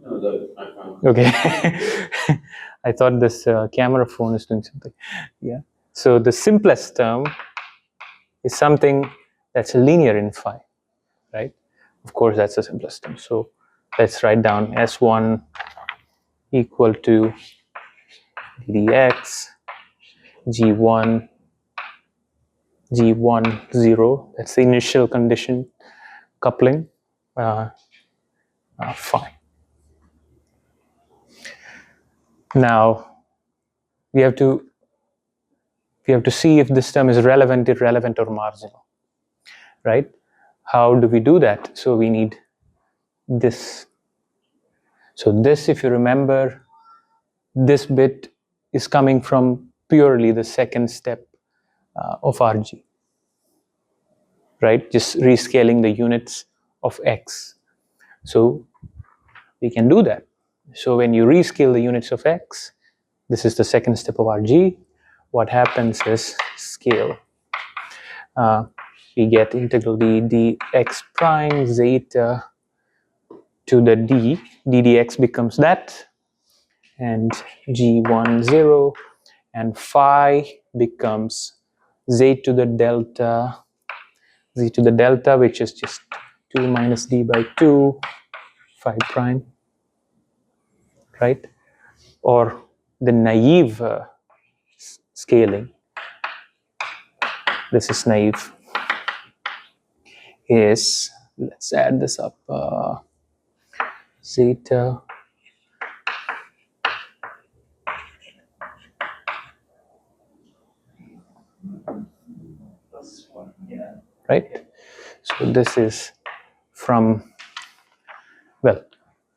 No, that's my phone.
Okay. I thought this camera phone is doing something. Yeah. So the simplest term is something that's linear in phi, right? Of course, that's the simplest term. So let's write down S1 equal to dx G1 G1 0. That's the initial condition coupling phi. Now we have to see if this term is relevant, irrelevant, or marginal, right? How do we do that? So we need this. So this, if you remember, this bit is coming from purely the second step of RG, right? Just rescaling the units of x. So we can do that. So when you rescale the units of x, this is the second step of RG. What happens is scale. We get integral d dx prime zeta to the d dx becomes that, and G1 0, and phi becomes z to the delta, which is just 2 minus d by 2 phi prime, right? Or the naive scaling, this is naive, is, let's add this up, zeta
Plus 1, yeah.
right? So this is from, well,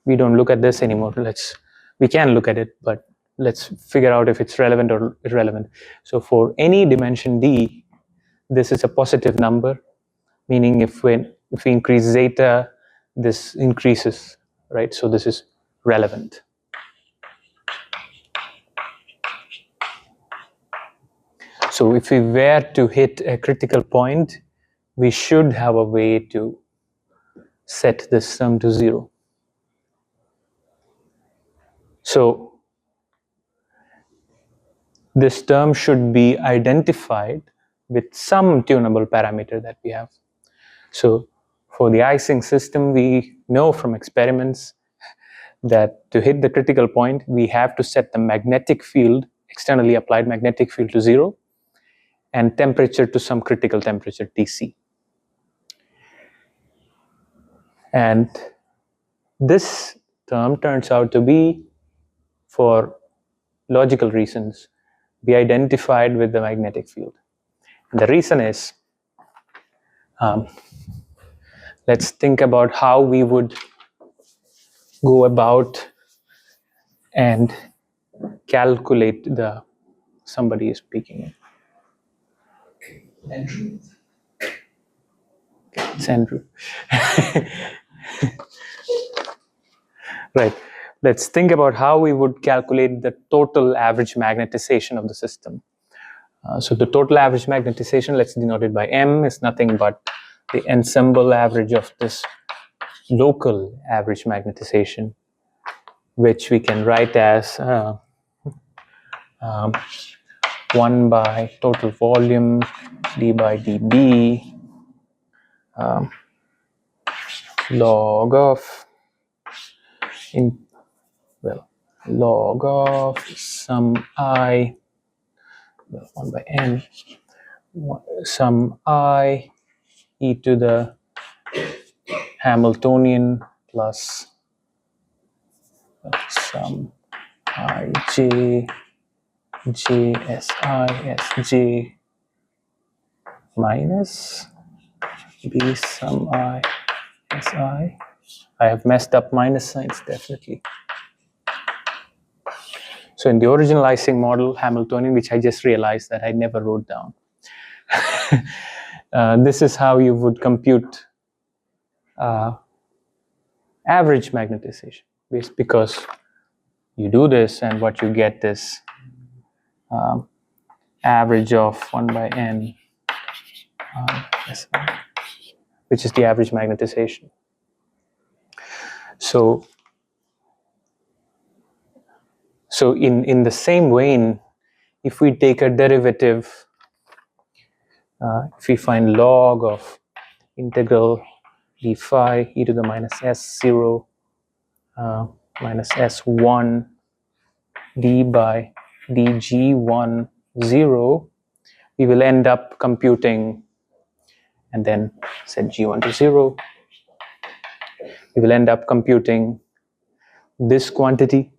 we don't look at this anymore. We can look at it, but let's figure out if it's relevant or irrelevant. So for any dimension d, this is a positive number, meaning if we increase zeta, this increases, right? So this is relevant. So if we were to hit a critical point, we should have a way to set this sum to 0. So this term should be identified with some tunable parameter that we have. So for the Ising system, we know from experiments that to hit the critical point, we have to set the magnetic field, externally applied magnetic field, to 0 and temperature to some critical temperature, Tc. And this term turns out to be, for logical reasons, be identified with the magnetic field. And the reason is, let's think about how we would go about and calculate the, somebody is speaking.
Andrew?
It's Andrew. Right. Let's think about how we would calculate the total average magnetization of the system. So the total average magnetization, let's denote it by M, is nothing but the ensemble average of this local average magnetization, which we can write as 1 by total volume d by dB log of log of some I, 1 by n, some I e to the Hamiltonian plus some I j j s I s j minus b some I s I. I have messed up minus signs, definitely. So in the original Ising model Hamiltonian, which I just realized that I never wrote down, this is how you would compute average magnetization, because you do this and what you get is average of 1 by n, which is the average magnetization. So in the same vein, if we take a derivative, if we find log of integral d phi e to the minus s0 minus s1 d by dg1 0, we will end up computing, and then set g1 to 0, we will end up computing this quantity.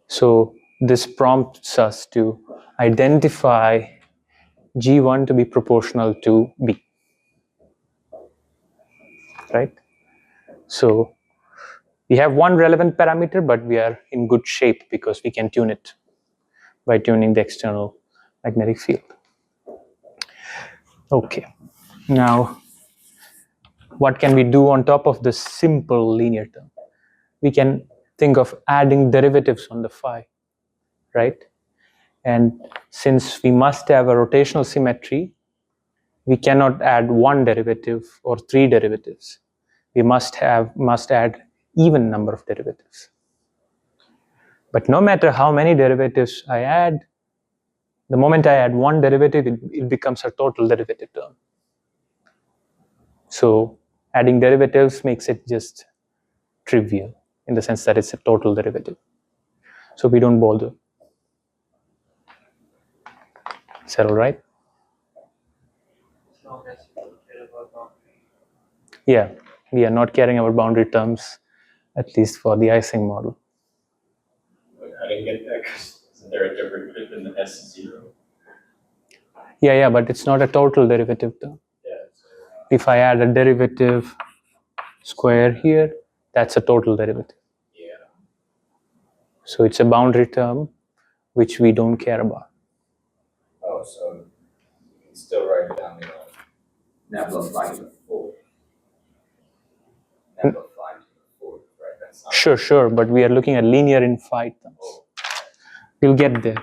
So this prompts us to identify g1 to be proportional to b, right? So we have one relevant parameter, but we are in good shape because we can tune it by tuning the external magnetic field. Okay, now what can we do on top of this simple linear term? We can think of adding derivatives on the phi, right? And since we must have a rotational symmetry, we cannot add one derivative or three derivatives. We must add even number of derivatives. But no matter how many derivatives I add, the moment I add one derivative, it becomes a total derivative term. So adding derivatives makes it just trivial in the sense that it's a total derivative. So we don't bother. Is that all right?
As long as you don't care about boundary.
Yeah, we are not caring about boundary terms, at least for the Ising model.
I didn't get that because isn't there a derivative in the S0?
Yeah, but it's not a total derivative term.
Yeah.
If I add a derivative square here, that's a total derivative.
Yeah.
So it's a boundary term which we don't care about.
Oh, so you can still write it down, Nabla flying to the fourth. Nabla flying to the fourth, right? That's not
Sure, but we are looking at linear infinite terms. We'll get there.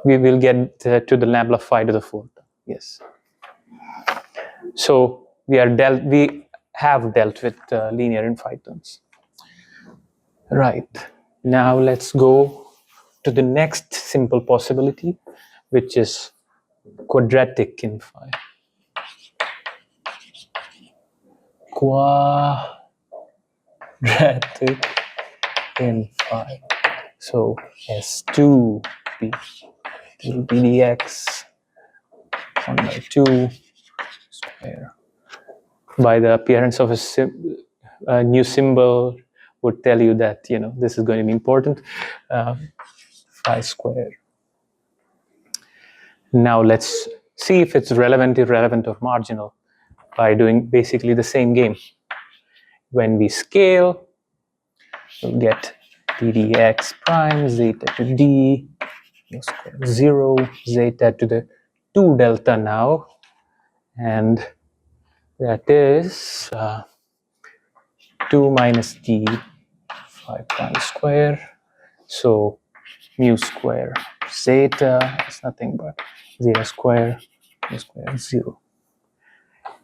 We will get to the nabla phi to the fourth. Yes. So we have dealt with linear infinite terms. Right. Now let's go to the next simple possibility, which is quadratic in phi. Quadratic in phi. So S2 will be dx 1 by 2 square. By the appearance of a new symbol would tell you that this is going to be important. Phi square. Now let's see if it's relevant, irrelevant, or marginal by doing basically the same game. When we scale, we'll get d dx prime zeta to d square 0 zeta to the 2 delta now, and that is 2 minus d phi prime square. So mu square zeta is nothing but zeta square mu square 0.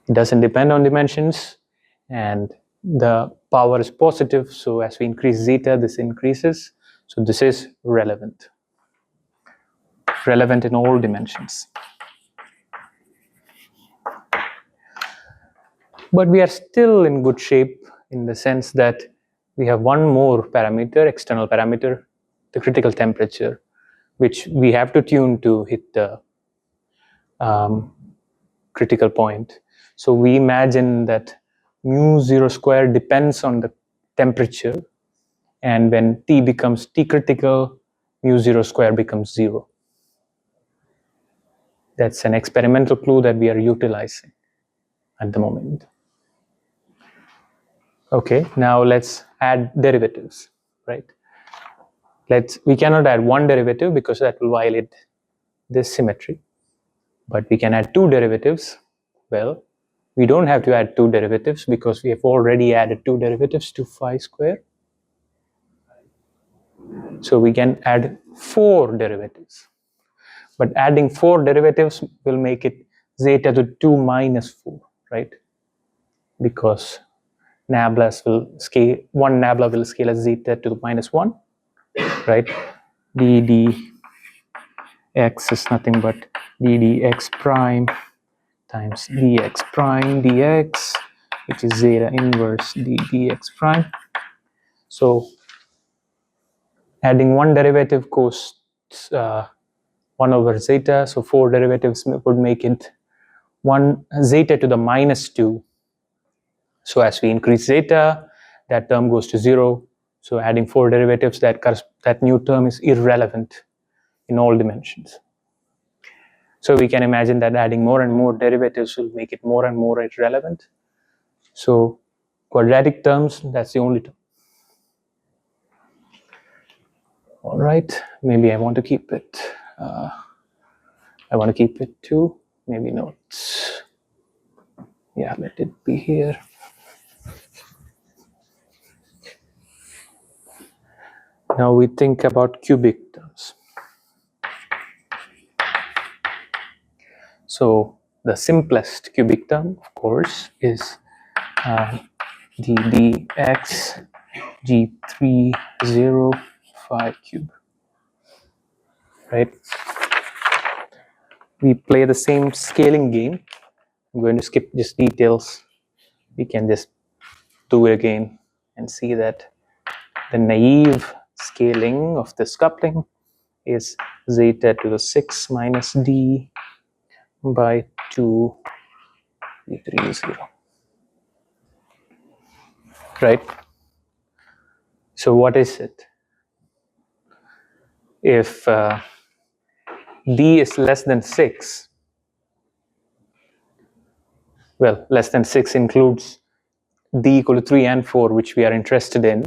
It doesn't depend on dimensions, and the power is positive, so as we increase zeta, this increases. So this is relevant in all dimensions. But we are still in good shape in the sense that we have one more parameter, external parameter, the critical temperature, which we have to tune to hit the critical point. So we imagine that mu 0 square depends on the temperature, and when T becomes T critical, mu 0 square becomes 0. That's an experimental clue that we are utilizing at the moment. Okay, now let's add derivatives, right? We cannot add one derivative because that will violate this symmetry, but we can add two derivatives. Well, we don't have to add two derivatives because we have already added two derivatives to phi square. So we can add four derivatives. But adding four derivatives will make it zeta to 2 minus 4, right? Because nablas will scale, one nabla will scale as zeta to the minus 1, right? ddx is nothing but ddx prime times dx prime dx, which is zeta inverse ddx prime. So adding one derivative costs 1 over zeta, so four derivatives would make it 1 zeta to the minus 2. So as we increase zeta, that term goes to 0. So adding four derivatives, that new term is irrelevant in all dimensions. So we can imagine that adding more and more derivatives will make it more and more irrelevant. So quadratic terms, that's the only term. All right, maybe I want to keep it. I want to keep it too. Maybe not. Yeah, let it be here. Now we think about cubic terms. So the simplest cubic term, of course, is ddx g3 phi cube, right? We play the same scaling game. I'm going to skip just details. We can just do it again and see that the naive scaling of this coupling is zeta to the 6 minus d by 2 v30, right? So what is it? If d is less than 6, well, less than 6 includes d equal to 3 and 4, which we are interested in,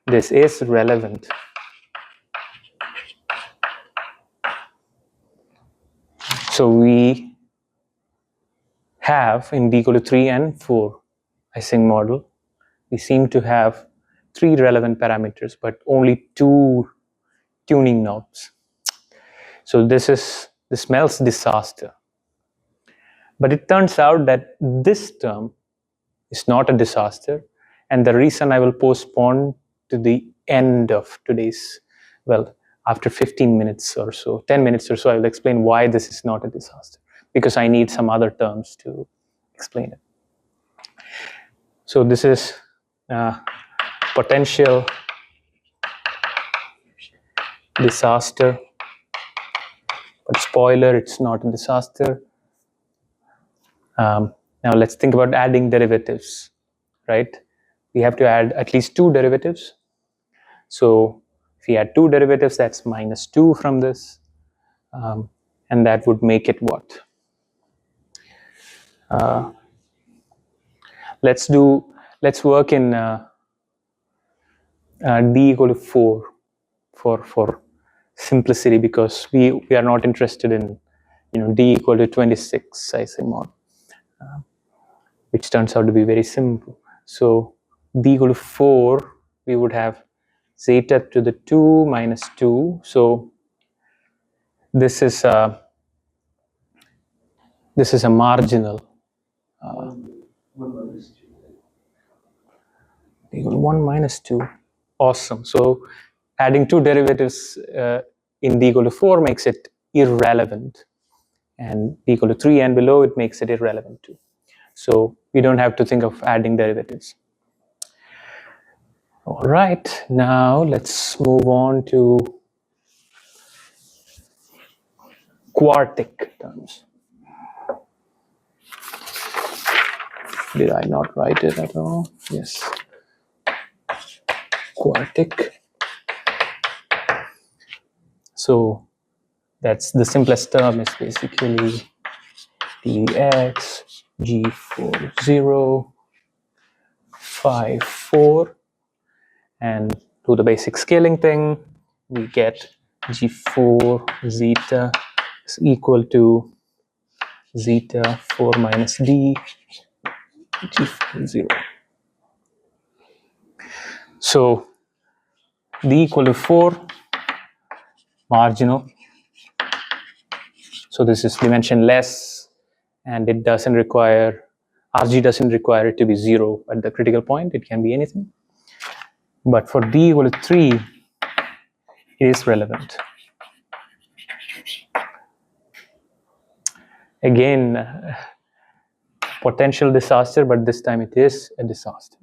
this is relevant. So we have in d equal to 3 and 4 Ising model, we seem to have 3 relevant parameters, but only 2 tuning knobs. So this smells disaster. But it turns out that this term is not a disaster, and the reason I will postpone to the end of today's, well, after 15 minutes or so, 10 minutes or so, I will explain why this is not a disaster, because I need some other terms to explain it. So this is potential disaster, but spoiler, it's not a disaster. Now let's think about adding derivatives, right? We have to add at least 2 derivatives. So if we add 2 derivatives, that's -2 from this. And that would make it what? Let's work in d equal to 4 for simplicity, because we are not interested in d equal to 26 Ising model, which turns out to be very simple. So d equal to 4, we would have zeta to the 2 minus 2. So this is a marginal. 1 minus 2. Awesome. So adding 2 derivatives in d equal to 4 makes it irrelevant, and d equal to 3 and below, it makes it irrelevant too. So we don't have to think of adding derivatives. All right, now let's move on to quartic terms. Did I not write it at all? Yes. Quartic. So that's the simplest term, is basically dx g4 0 5 4, and do the basic scaling thing. We get g4 zeta is equal to zeta 4 minus d g4 0. So d equal to 4, marginal. So this is dimension less, and it doesn't require, RG doesn't require it to be 0 at the critical point. It can be anything. But for d equal to 3, it is relevant. Again, potential disaster, but this time it is a disaster.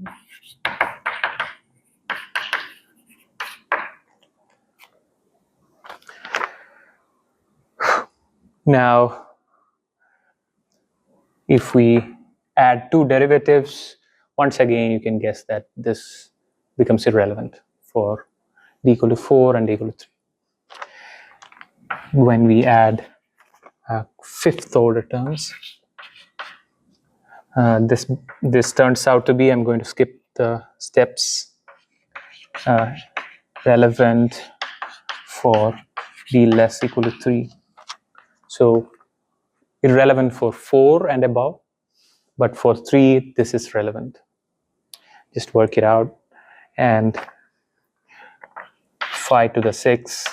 Now, if we add 2 derivatives, once again, you can guess that this becomes irrelevant for d equal to 4 and d equal to 3. When we add 5th order terms, this turns out to be, I'm going to skip the steps, relevant for d less equal to 3. So irrelevant for 4 and above, but for 3, this is relevant. Just work it out. And 5 to the 6,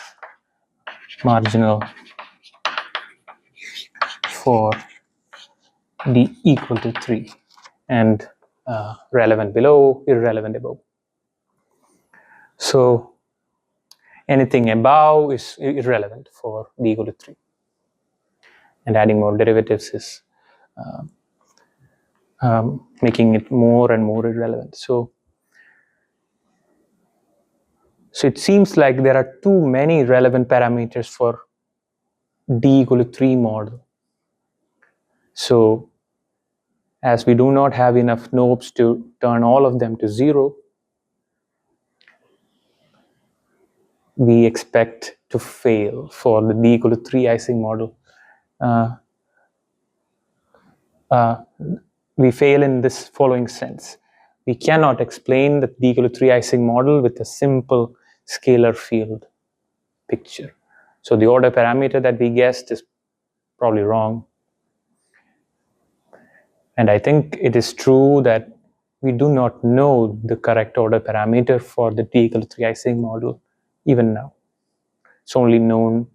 marginal for d equal to 3, and relevant below, irrelevant above. So anything above is irrelevant for d equal to 3. And adding more derivatives is making it more and more irrelevant. So it seems like there are too many relevant parameters for d equal to 3 model. So as we do not have enough knobs to turn all of them to 0, we expect to fail for the d equal to 3 Ising model. We fail in this following sense. We cannot explain the d equal to 3 Ising model with a simple scalar field picture. So the order parameter that we guessed is probably wrong. And I think it is true that we do not know the correct order parameter for the d equal to 3 Ising model even now. It's only known,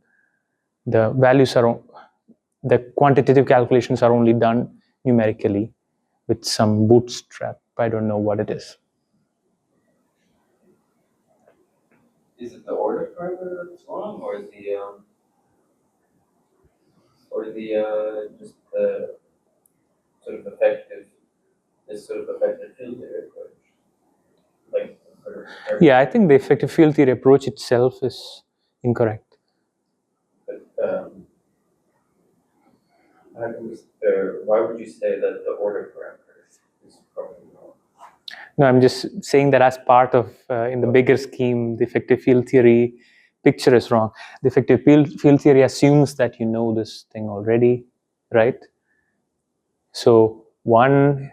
the values are, the quantitative calculations are only done numerically with some bootstrap. I don't know what it is.
Is it the order parameter that's wrong, or just the sort of effective field theory approach? Like,
Yeah, I think the effective field theory approach itself is incorrect.
But, why would you say that the order parameter is probably wrong?
No, I'm just saying that as part of, in the bigger scheme, the effective field theory picture is wrong. The effective field theory assumes that you know this thing already, right? So one,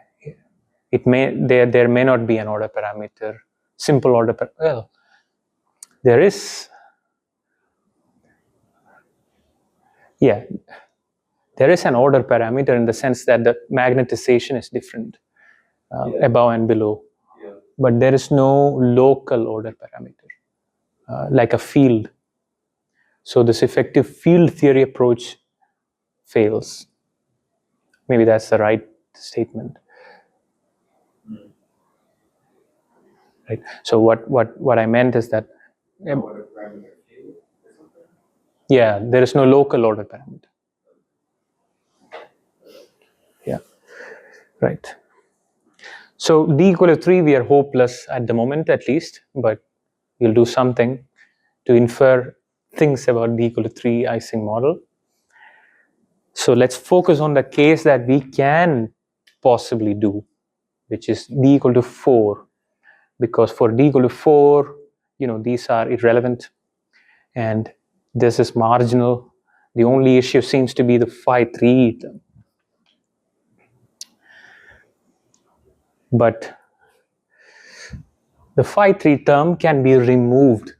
there may not be an order parameter, simple order well, there is, yeah, there is an order parameter in the sense that the magnetization is different above and below.
Yeah.
But there is no local order parameter, like a field. So this effective field theory approach fails. Maybe that's the right statement. Right. So what I meant is that
Order parameter field or something?
yeah, there is no local order parameter. Yeah. Right. So d equal to 3, we are hopeless at the moment at least, but we'll do something to infer things about d equal to 3 Ising model. So let's focus on the case that we can possibly do, which is d equal to 4, because for d equal to 4, these are irrelevant and this is marginal. The only issue seems to be the phi 3 term. But the phi 3 term can be removed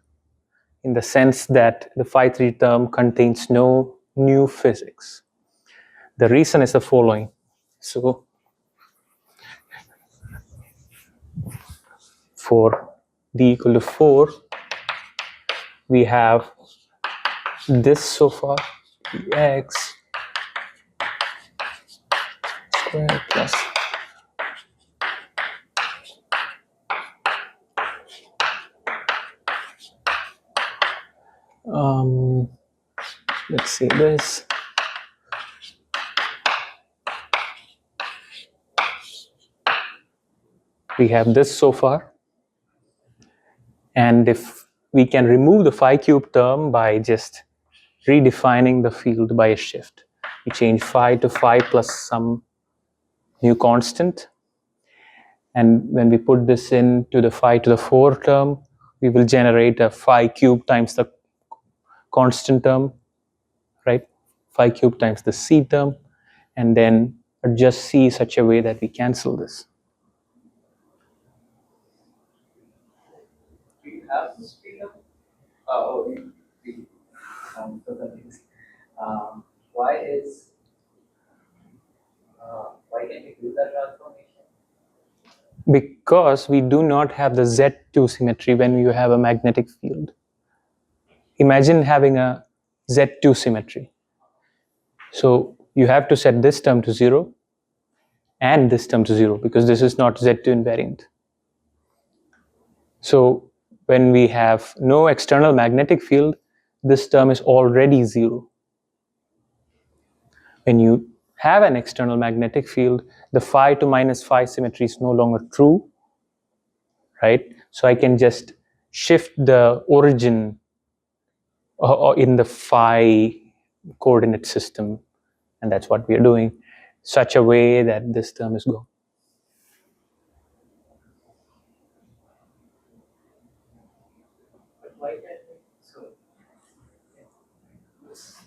in the sense that the phi 3 term contains no new physics. The reason is the following. So for d equal to 4, we have this so far, x squared plus let's see this. We have this so far. And if we can remove the phi cube term by just redefining the field by a shift, we change phi to phi plus some new constant. And when we put this into the phi to the 4 term, we will generate a phi cube times the constant term, right? Phi cube times the c term, and then adjust c such a way that we cancel this.
Do you have this freedom? Why can you do that transformation?
Because we do not have the Z2 symmetry when you have a magnetic field. Imagine having a Z2 symmetry. So you have to set this term to 0 and this term to 0 because this is not Z2 invariant. So when we have no external magnetic field, this term is already 0. When you have an external magnetic field, the phi to minus phi symmetry is no longer true, right? So I can just shift the origin in the phi coordinate system, and that's what we are doing, such a way that this term is gone.
But why can't we? So it's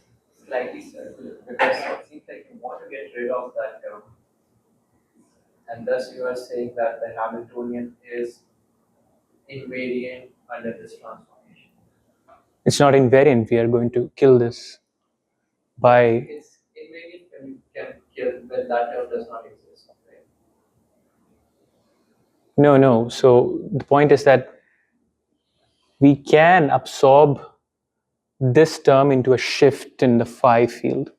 slightly circular because it seems like you want to get rid of that term, and thus you are saying that the Hamiltonian is invariant under this transformation.
It's not invariant. We are going to kill this by.
It's invariant when you can kill when that term does not exist, right?
No. So the point is that we can absorb this term into a shift in the phi field.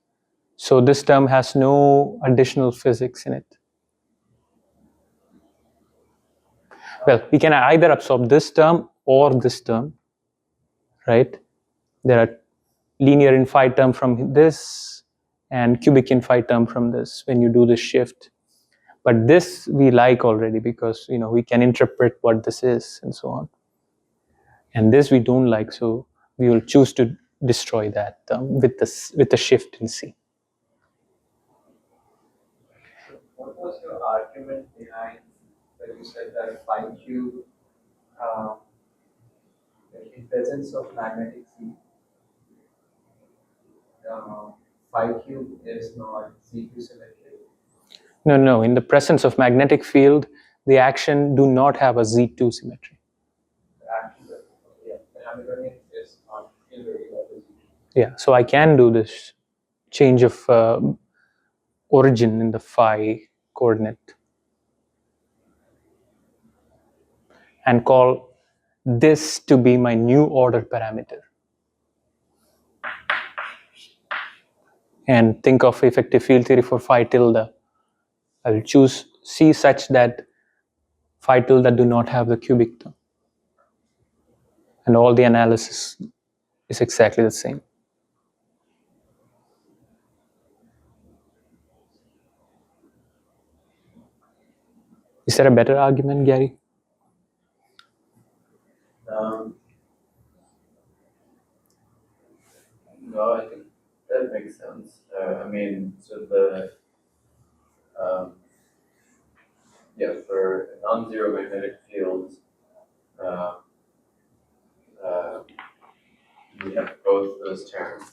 So this term has no additional physics in it. Well, we can either absorb this term or this term. right? There are linear in phi term from this and cubic in phi term from this when you do this shift. But this we like already because we can interpret what this is and so on. And this we don't like, so we will choose to destroy that with the shift in C.
What was your argument behind when you said that phi cube, in presence of magnetic field, phi cube is not Z2 symmetric?
No. In the presence of magnetic field, the action do not have a Z2 symmetry.
The Hamiltonian is not very Z2.
Yeah, so I can do this change of origin in the phi coordinate and call this to be my new order parameter. And think of effective field theory for phi tilde. I'll choose C such that phi tilde do not have the cubic term. And all the analysis is exactly the same. Is there a better argument, Gary?
No, I think that makes sense. So for non-zero magnetic fields, we have both those terms,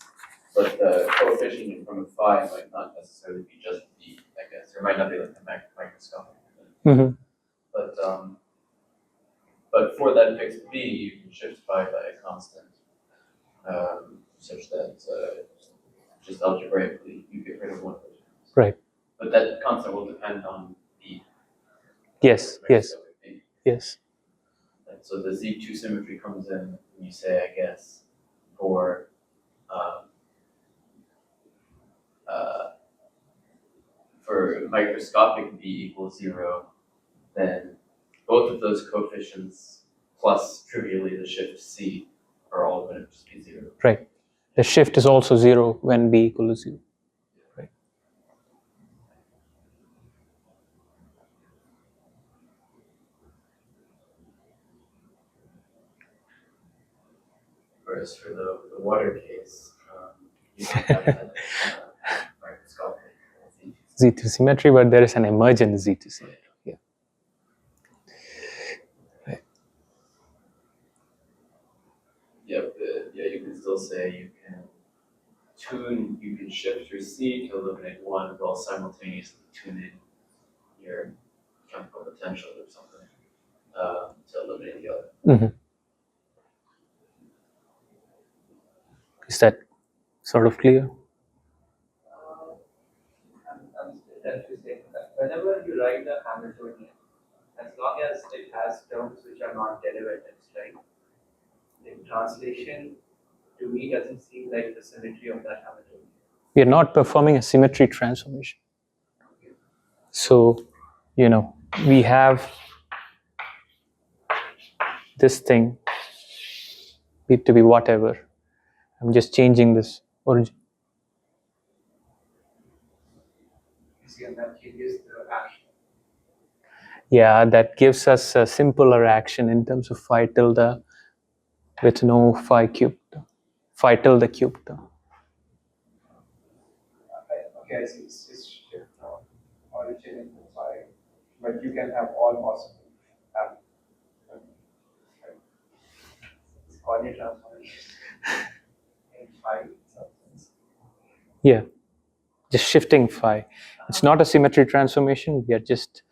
but the coefficient from a phi might not necessarily be just B, I guess. There might not be like a microscopic.
Mm-hmm.
But for that fixed B, you can shift phi by a constant, such that just algebraically you get rid of one of those terms.
Right.
But that constant will depend on B.
Yes.
B.
Yes.
And so the Z2 symmetry comes in, and you say, I guess, for microscopic B equals 0, then both of those coefficients plus trivially the shift C are all going to just be 0.
Right. The shift is also 0 when B equals 0. Right.
Whereas for the water case, you don't have that microscopic
Z2 symmetry, but there is an emergent Z2 symmetry. Yeah. Right.
Yep. You can still say you can shift your C to eliminate one while simultaneously tuning your chemical potential or something to eliminate the other.
Mm-hmm. Is that sort of clear?
I'm still saying that whenever you write the Hamiltonian, as long as it has terms which are not derivatives, right? In translation, to me, doesn't seem like the symmetry of that Hamiltonian.
We are not performing a symmetry transformation. So, we have this thing to be whatever. I'm just changing this origin.
And that changes the action.
Yeah, that gives us a simpler action in terms of phi tilde with no phi cubed, phi tilde cubed.
Okay, I see. It's shift origin into phi, but you can have all possible. It's coordinate transformation in phi substance.
Yeah, just shifting phi. It's not a symmetry transformation. We are just,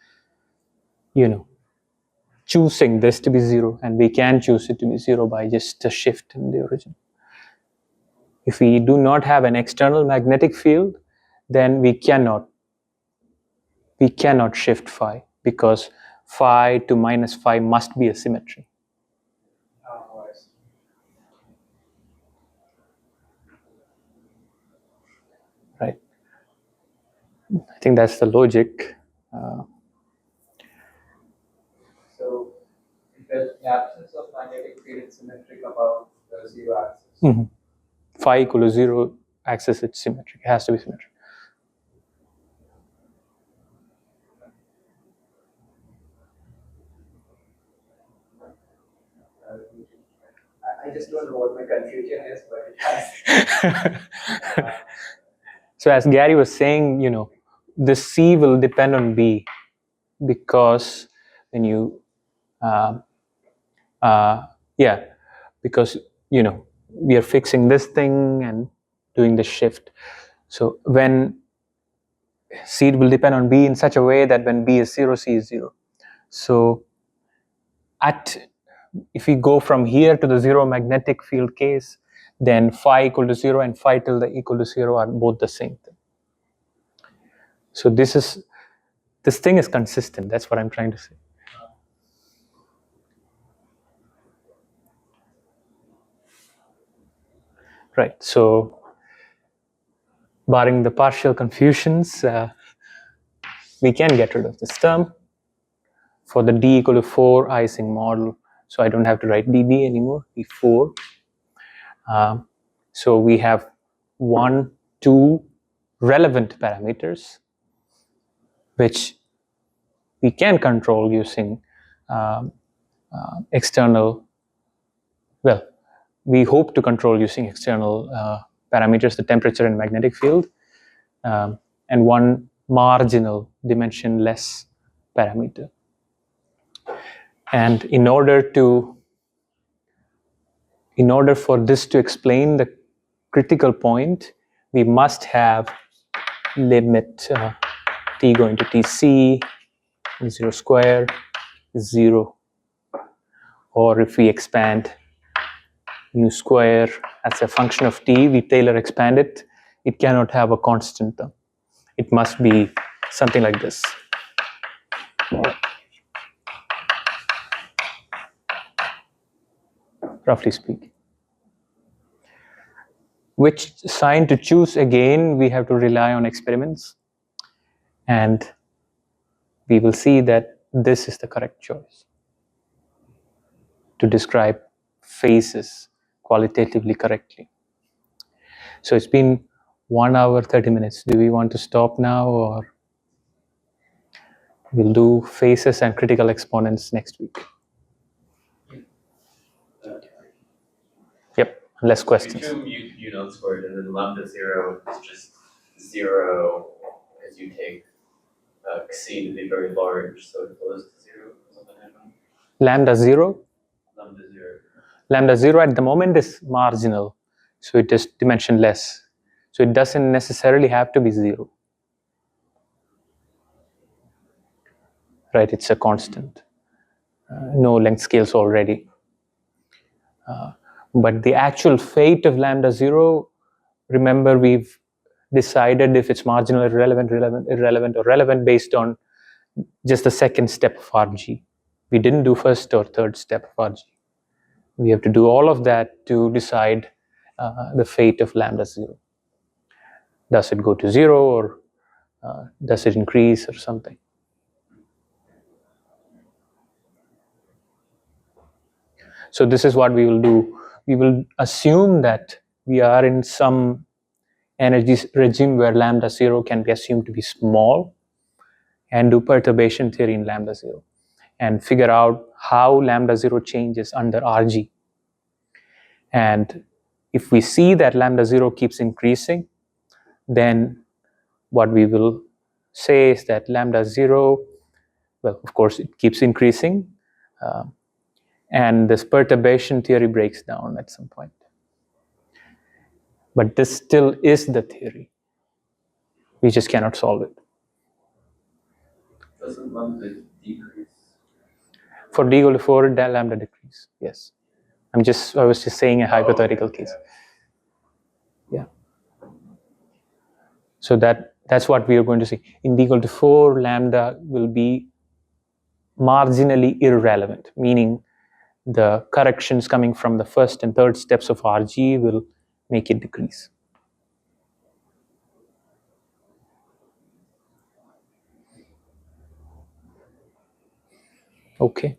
choosing this to be 0, and we can choose it to be 0 by just a shift in the origin. If we do not have an external magnetic field, then we cannot shift phi, because phi to minus phi must be a symmetry. Right. I think that's the logic.
So, if the absence of magnetic field is symmetric about the zero axis.
Mhm. Phi equal to 0 axis, it's symmetric. It has to be symmetric.
I just don't know what my confusion is, but it has.
So as Gary was saying, the C will depend on B, because when you, because we are fixing this thing and doing the shift. So when C will depend on B in such a way that when B is 0, C is 0. So if we go from here to the zero magnetic field case, then phi equal to 0 and phi tilde equal to 0 are both the same thing. So this thing is consistent. That's what I'm trying to say. Right. So barring the partial confusions, we can get rid of this term for the d equal to 4 Ising model. So I don't have to write db anymore, d4. So we have 1, 2 relevant parameters, which we can control using external, we hope to control using external parameters, the temperature and magnetic field, and one marginal dimensionless parameter. And in order for this to explain the critical point, we must have limit t going to tc 0 square is 0, or if we expand mu square as a function of t, we Taylor expand it, it cannot have a constant term. It must be something like this. Roughly speaking. Which sign to choose? Again, we have to rely on experiments, and we will see that this is the correct choice to describe phases qualitatively correctly. So it's been 1 hour 30 minutes. Do we want to stop now, or we'll do phases and critical exponents next week? Yep, less questions.
Two mu naught squared, and then lambda 0 is just 0 as you take c to be very large, so it goes to 0 or something like that.
Lambda 0?
Lambda 0.
Lambda 0 at the moment is marginal, so it is dimensionless. So it doesn't necessarily have to be 0. Right, it's a constant. No length scales already. But the actual fate of lambda 0, remember we've decided if it's marginal, irrelevant, irrelevant, or relevant based on just the second step of RG. We didn't do first or third step of RG. We have to do all of that to decide the fate of lambda 0. Does it go to 0, or does it increase or something? So this is what we will do. We will assume that we are in some energy regime where lambda 0 can be assumed to be small, and do perturbation theory in lambda 0 and figure out how lambda 0 changes under RG. And if we see that lambda 0 keeps increasing, then what we will say is that lambda 0, well, of course, it keeps increasing, and this perturbation theory breaks down at some point. But this still is the theory. We just cannot solve it.
Doesn't lambda decrease?
For d equal to 4, lambda decrease, yes. I was just saying a hypothetical case. Yeah. So that's what we are going to see. In d equal to 4, lambda will be marginally irrelevant, meaning the corrections coming from the first and third steps of RG will make it decrease. Okay.